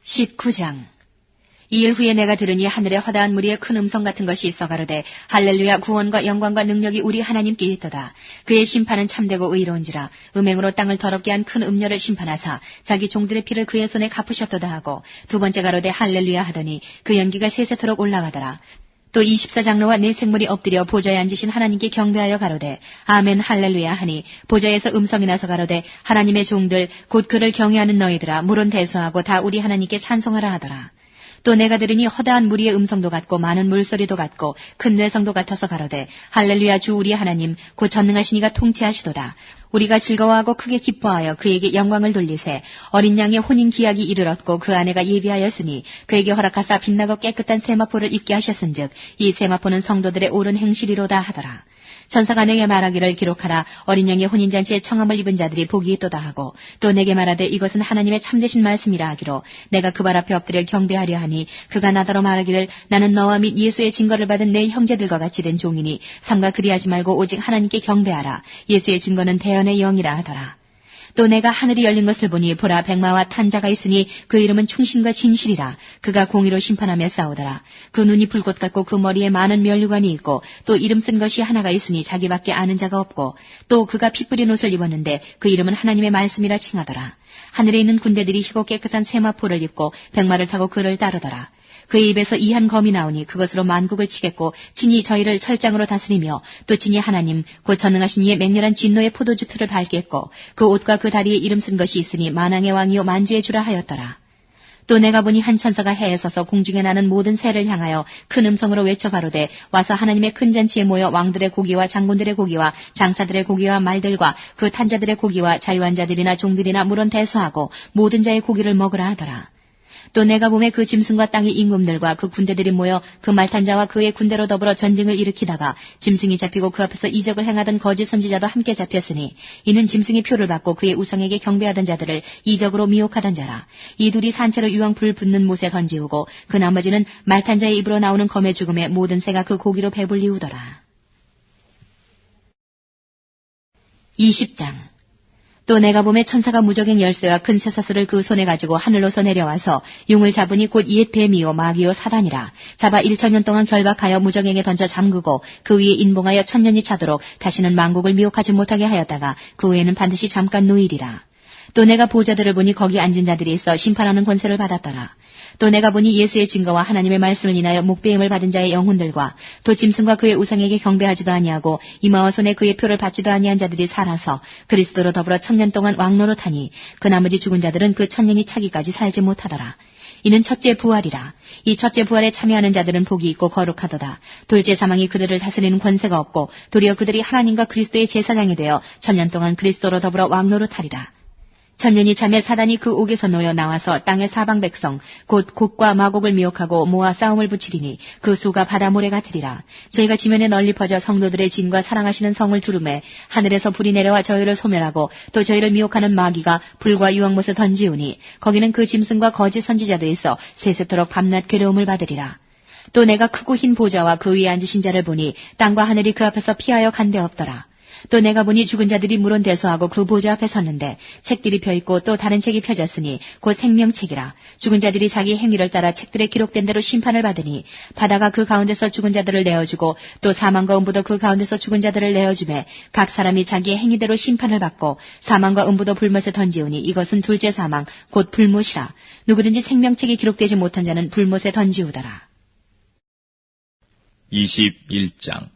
Speaker 1: 19장. 이 일 후에 내가 들으니 하늘에 허다한 무리의 큰 음성 같은 것이 있어 가로되 할렐루야 구원과 영광과 능력이 우리 하나님께 있도다. 그의 심판은 참되고 의로운지라. 음행으로 땅을 더럽게 한 큰 음녀를 심판하사 자기 종들의 피를 그의 손에 갚으셨도다 하고 두 번째 가로되 할렐루야 하더니 그 연기가 세세토록 올라가더라. 또 24장로와 네 생물이 엎드려 보좌에 앉으신 하나님께 경배하여 가로되 아멘 할렐루야 하니 보좌에서 음성이 나서 가로되 하나님의 종들 곧 그를 경외하는 너희들아 물은 대수하고 다 우리 하나님께 찬송하라 하더라. 또 내가 들으니 허다한 무리의 음성도 같고 많은 물소리도 같고 큰 뇌성도 같아서 가로되 할렐루야 주 우리 하나님 곧 전능하신 이가 통치하시도다. 우리가 즐거워하고 크게 기뻐하여 그에게 영광을 돌리세. 어린 양의 혼인 기약이 이르렀고 그 아내가 예비하였으니 그에게 허락하사 빛나고 깨끗한 세마포를 입게 하셨은즉 이 세마포는 성도들의 옳은 행실이로다 하더라. 천사가 내게 말하기를 기록하라. 어린 양의 혼인잔치에 청함을 입은 자들이 복이 있도다 하고 또 내게 말하되 이것은 하나님의 참되신 말씀이라 하기로 내가 그 발 앞에 엎드려 경배하려 하니 그가 나더러 말하기를 나는 너와 및 예수의 증거를 받은 내 형제들과 같이 된 종이니 삼가 그리하지 말고 오직 하나님께 경배하라. 예수의 증거는 대언의 영이라 하더라. 또 내가 하늘이 열린 것을 보니 보라 백마와 탄 자가 있으니 그 이름은 충신과 진실이라. 그가 공의로 심판하며 싸우더라. 그 눈이 불꽃 같고 그 머리에 많은 면류관이 있고 또 이름 쓴 것이 하나가 있으니 자기밖에 아는 자가 없고 또 그가 피 뿌린 옷을 입었는데 그 이름은 하나님의 말씀이라 칭하더라. 하늘에 있는 군대들이 희고 깨끗한 세마포를 입고 백마를 타고 그를 따르더라. 그의 입에서 이한 검이 나오니 그것으로 만국을 치겠고 친히 저희를 철장으로 다스리며 또 친히 하나님 곧 전능하신 이의 맹렬한 진노의 포도주 틀을 밟겠고 그 옷과 그 다리에 이름 쓴 것이 있으니 만왕의 왕이요 만주의 주라 하였더라. 또 내가 보니 한 천사가 해에 서서 공중에 나는 모든 새를 향하여 큰 음성으로 외쳐 가로되 와서 하나님의 큰 잔치에 모여 왕들의 고기와 장군들의 고기와 장사들의 고기와 말들과 그 탄자들의 고기와 자유한 자들이나 종들이나 물론 대소하고 모든 자의 고기를 먹으라 하더라. 또 내가 보매 그 짐승과 땅의 임금들과 그 군대들이 모여 그 말탄자와 그의 군대로 더불어 전쟁을 일으키다가 짐승이 잡히고 그 앞에서 이적을 행하던 거짓 선지자도 함께 잡혔으니 이는 짐승의 표를 받고 그의 우상에게 경배하던 자들을 이적으로 미혹하던 자라. 이 둘이 산채로 유황 불 붙는 못에 던지우고 그 나머지는 말탄자의 입으로 나오는 검의 죽음에 모든 새가 그 고기로 배불리우더라. 20장. 또 내가 보매 천사가 무적행 열쇠와 큰 쇠사슬을 그 손에 가지고 하늘로서 내려와서 용을 잡으니 곧 옛 뱀이요 마귀요 사단이라. 잡아 1000년 동안 결박하여 무적행에 던져 잠그고 그 위에 인봉하여 1000년이 차도록 다시는 만국을 미혹하지 못하게 하였다가 그 후에는 반드시 잠깐 누이리라. 또 내가 보좌들을 보니 거기 앉은 자들이 있어 심판하는 권세를 받았더라. 또 내가 보니 예수의 증거와 하나님의 말씀을 인하여 목배임을 받은 자의 영혼들과 또 짐승과 그의 우상에게 경배하지도 아니하고 이마와 손에 그의 표를 받지도 아니한 자들이 살아서 그리스도로 더불어 1000년 동안 왕노릇하니 그 나머지 죽은 자들은 그 1000년이 차기까지 살지 못하더라. 이는 첫째 부활이라. 이 첫째 부활에 참여하는 자들은 복이 있고 거룩하도다. 둘째 사망이 그들을 다스리는 권세가 없고 도리어 그들이 하나님과 그리스도의 제사장이 되어 1000년 동안 그리스도로 더불어 왕노릇하리라. 1000년이 참에 사단이 그 옥에서 놓여 나와서 땅의 사방 백성 곧 곡과 마곡을 미혹하고 모아 싸움을 붙이리니 그 수가 바다 모래 같으리라. 저희가 지면에 널리 퍼져 성도들의 진과 사랑하시는 성을 두루매 하늘에서 불이 내려와 저희를 소멸하고 또 저희를 미혹하는 마귀가 불과 유황못에 던지우니 거기는 그 짐승과 거짓 선지자도 있어 세세토록 밤낮 괴로움을 받으리라. 또 내가 크고 흰 보좌와 그 위에 앉으신 자를 보니 땅과 하늘이 그 앞에서 피하여 간데 없더라. 또 내가 보니 죽은 자들이 물론 대소하고 그 보좌 앞에 섰는데 책들이 펴있고 또 다른 책이 펴졌으니 곧 생명책이라. 죽은 자들이 자기 행위를 따라 책들에 기록된 대로 심판을 받으니 바다가 그 가운데서 죽은 자들을 내어주고 또 사망과 음부도 그 가운데서 죽은 자들을 내어주매 각 사람이 자기의 행위대로 심판을 받고 사망과 음부도 불못에 던지우니 이것은 둘째 사망 곧 불못이라. 누구든지 생명책이 기록되지 못한 자는 불못에 던지우더라.
Speaker 2: 21장.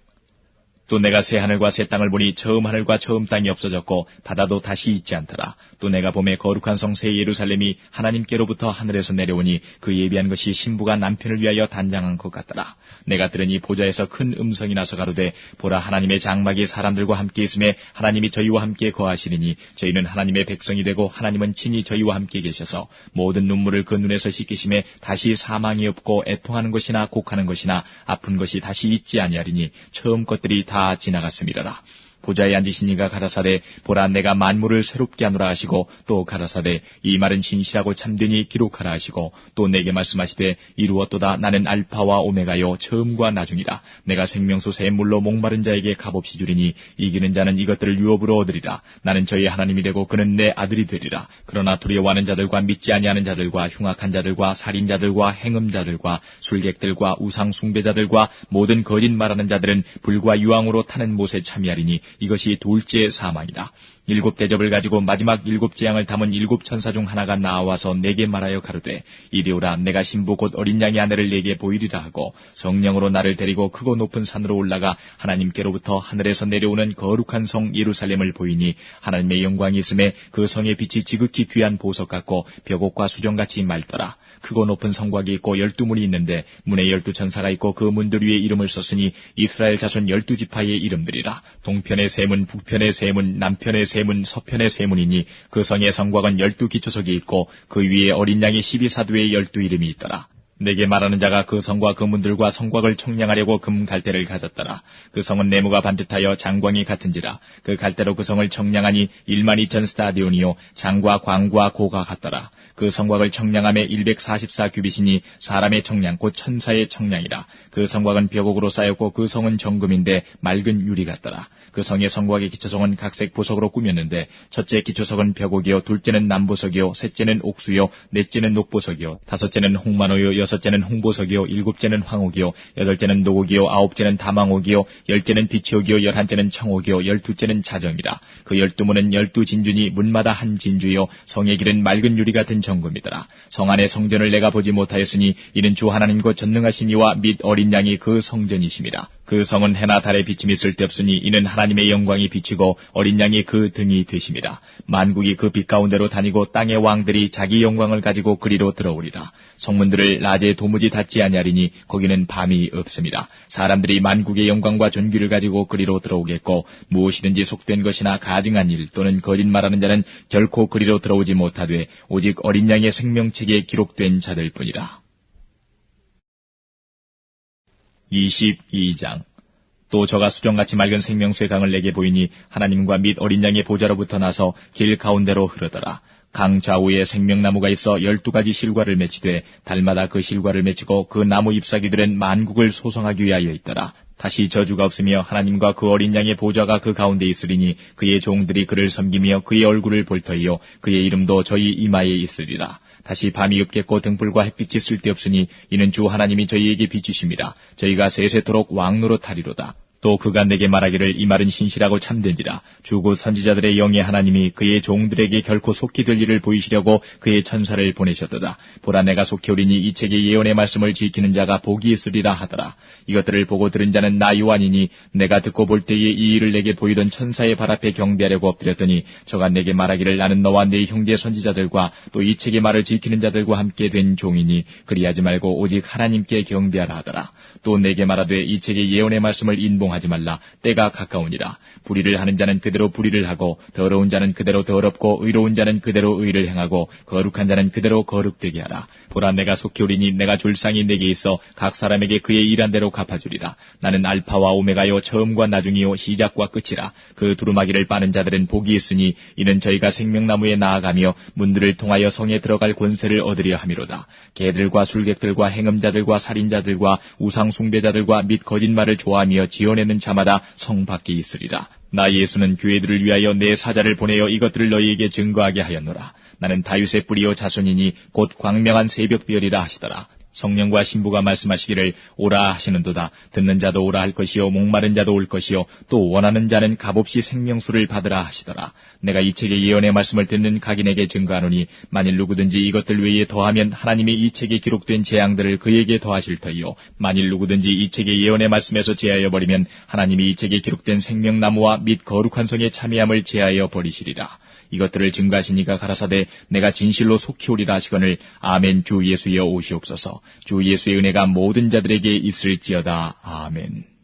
Speaker 2: 또 내가 새 하늘과 새 땅을 보니 처음 하늘과 처음 땅이 없어졌고 바다도 다시 있지 않더라. 또 내가 보매 거룩한 성 새 예루살렘이 하나님께로부터 하늘에서 내려오니 그 예비한 것이 신부가 남편을 위하여 단장한 것 같더라. 내가 들으니 보좌에서 큰 음성이 나서 가로되 보라 하나님의 장막이 사람들과 함께 있음에 하나님이 저희와 함께 거하시리니 저희는 하나님의 백성이 되고 하나님은 친히 저희와 함께 계셔서 모든 눈물을 그 눈에서 씻기심에 다시 사망이 없고 애통하는 것이나 곡하는 것이나 아픈 것이 다시 있지 아니하리니 처음 것들이 다 지나갔음이라라. 보좌에 앉으신 이가 가라사대 보라 내가 만물을 새롭게 하노라 하시고 또 가라사대 이 말은 진실하고 참되니 기록하라 하시고 또 내게 말씀하시되 이루었도다. 나는 알파와 오메가요 처음과 나중이라. 내가 생명수 새 물로 목마른 자에게 값없이 주리니 이기는 자는 이것들을 유업으로 얻으리라. 나는 저희 하나님이 되고 그는 내 아들이 되리라. 그러나 두려워하는 자들과 믿지 아니하는 자들과 흉악한 자들과 살인자들과 행음자들과 술객들과 우상 숭배자들과 모든 거짓말하는 자들은 불과 유황으로 타는 못에 참여하리니 이것이 둘째 사망이다. 7 대접을 가지고 마지막 7 재앙을 담은 7 천사 중 하나가 나와서 내게 말하여 가로되 이리 오라. 내가 신부 곧 어린 양의 아내를 내게 보이리라 하고 성령으로 나를 데리고 크고 높은 산으로 올라가 하나님께로부터 하늘에서 내려오는 거룩한 성 예루살렘을 보이니 하나님의 영광이 있음에 그 성의 빛이 지극히 귀한 보석 같고 벽옥과 수정같이 맑더라. 크고 높은 성곽이 있고 12문이 있는데 문에 12천사가 있고 그 문들 위에 이름을 썼으니 이스라엘 자손 12지파의 이름들이라. 동편의 세 문, 북편의 세 문, 남편의 세 문, 서편의 세 문이니 그 성의 성곽은 12기초석이 있고 그 위에 어린 양의 12사도의 12이름이 있더라. 내게 말하는 자가 그 성과 그 문들과 성곽을 청량하려고 금 갈대를 가졌더라. 그 성은 네모가 반듯하여 장광이 같은지라. 그 갈대로 그 성을 청량하니 12,000 스타디온이요 장과 광과 고가 같더라. 그 성곽을 청량함에 144규빗이니 사람의 청량 곧 천사의 청량이라. 그 성곽은 벽옥으로 쌓였고 그 성은 정금인데 맑은 유리 같더라. 그 성의 성곽의 기초석은 각색 보석으로 꾸몄는데 첫째 기초석은 벽옥이요 둘째는 남보석이요 셋째는 옥수요 넷째는 녹보석이요 다섯째는 홍만호요 6째는 홍보석이요 7째는 황옥이요 8째는 노곡이요 9째는 다망옥이요 10째는 비치옥이요 11째는 청옥이요 12째는 자정이라. 그 12문은 12진주니 문마다 한 진주요 성의 길은 맑은 유리 같은 정금이더라. 성 안의 성전을 내가 보지 못하였으니 이는 주 하나님 곧 전능하신 이와 및 어린 양이 그 성전이심이라. 그 성은 해나 달의 비침이 쓸데없으니 이는 하나님의 영광이 비치고 어린 양이 그 등이 되심이라. 만국이 그 빛 가운데로 다니고 땅의 왕들이 자기 영광을 가지고 그리로 들어오리라. 성문들을 낮에 도무지 닫지 아니하리니 거기는 밤이 없음이라. 사람들이 만국의 영광과 존귀를 가지고 그리로 들어오겠고 무엇이든지 속된 것이나 가증한 일 또는 거짓말하는 자는 결코 그리로 들어오지 못하되 오직 어린 양의 생명책에 기록된 자들뿐이라. 22장. 또 저가 수정같이 맑은 생명수의 강을 내게 보이니 하나님과 및 어린 양의 보좌로부터 나서 길 가운데로 흐르더라. 강 좌우에 생명나무가 있어 12가지 실과를 맺히되 달마다 그 실과를 맺히고 그 나무 잎사귀들은 만국을 소성하기 위하여 있더라. 다시 저주가 없으며 하나님과 그 어린 양의 보좌가 그 가운데 있으리니 그의 종들이 그를 섬기며 그의 얼굴을 볼 터이요 그의 이름도 저희 이마에 있으리라. 다시 밤이 없겠고 등불과 햇빛이 쓸데없으니 이는 주 하나님이 저희에게 비추심이라. 저희가 세세토록 왕노릇하리로다. 또 그가 내게 말하기를 이 말은 신실하고 참된지라. 주고 선지자들의 영의 하나님이 그의 종들에게 결코 속히 될 일을 보이시려고 그의 천사를 보내셨도다. 보라 내가 속히 오리니 이 책의 예언의 말씀을 지키는 자가 복이 있으리라 하더라. 이것들을 보고 들은 자는 나 요한이니 내가 듣고 볼 때에 이 일을 내게 보이던 천사의 발 앞에 경배하려고 엎드렸더니 저가 내게 말하기를 나는 너와 네 형제 선지자들과 또 이 책의 말을 지키는 자들과 함께 된 종이니 그리하지 말고 오직 하나님께 경배하라 하더라. 또 내게 말하되 이 책의 예언의 말씀을 인봉하지 말라. 때가 가까우니라. 불의를 하는 자는 그대로 불의를 하고 더러운 자는 그대로 더럽고 의로운 자는 그대로 의를 행하고 거룩한 자는 그대로 거룩되게 하라. 보라 내가 속히 오리니 내가 줄 상이 내게 있어 각 사람에게 그의 일한 대로 갚아주리라. 나는 알파와 오메가요 처음과 나중이요 시작과 끝이라. 그 두루마기를 빠는 자들은 복이 있으니 이는 저희가 생명나무에 나아가며 문들을 통하여 성에 들어갈 권세를 얻으려 함이로다. 개들과 술객들과 행음자들과 살인자들과 우상 숭배자들과 및 거짓말을 좋아하며 지어내는 자마다 성 밖에 있으리라. 나 예수는 교회들을 위하여 내 사자를 보내어 이것들을 너희에게 증거하게 하였노라. 나는 다윗의 뿌리요 자손이니 곧 광명한 새벽별이라 하시더라. 성령과 신부가 말씀하시기를 오라 하시는도다. 듣는 자도 오라 할 것이요 목마른 자도 올 것이요 또 원하는 자는 값없이 생명수를 받으라 하시더라. 내가 이 책의 예언의 말씀을 듣는 각인에게 증거하노니 만일 누구든지 이것들 외에 더하면 하나님이 이 책에 기록된 재앙들을 그에게 더하실 터이요 만일 누구든지 이 책의 예언의 말씀에서 제하여 버리면 하나님이 이 책에 기록된 생명나무와 및 거룩한 성의 참여함을 제하여 버리시리라. 이것들을 증거하시니가 가라사대 내가 진실로 속히 오리라 하시거늘 아멘. 주 예수여 오시옵소서. 주 예수의 은혜가 모든 자들에게 있을지어다. 아멘.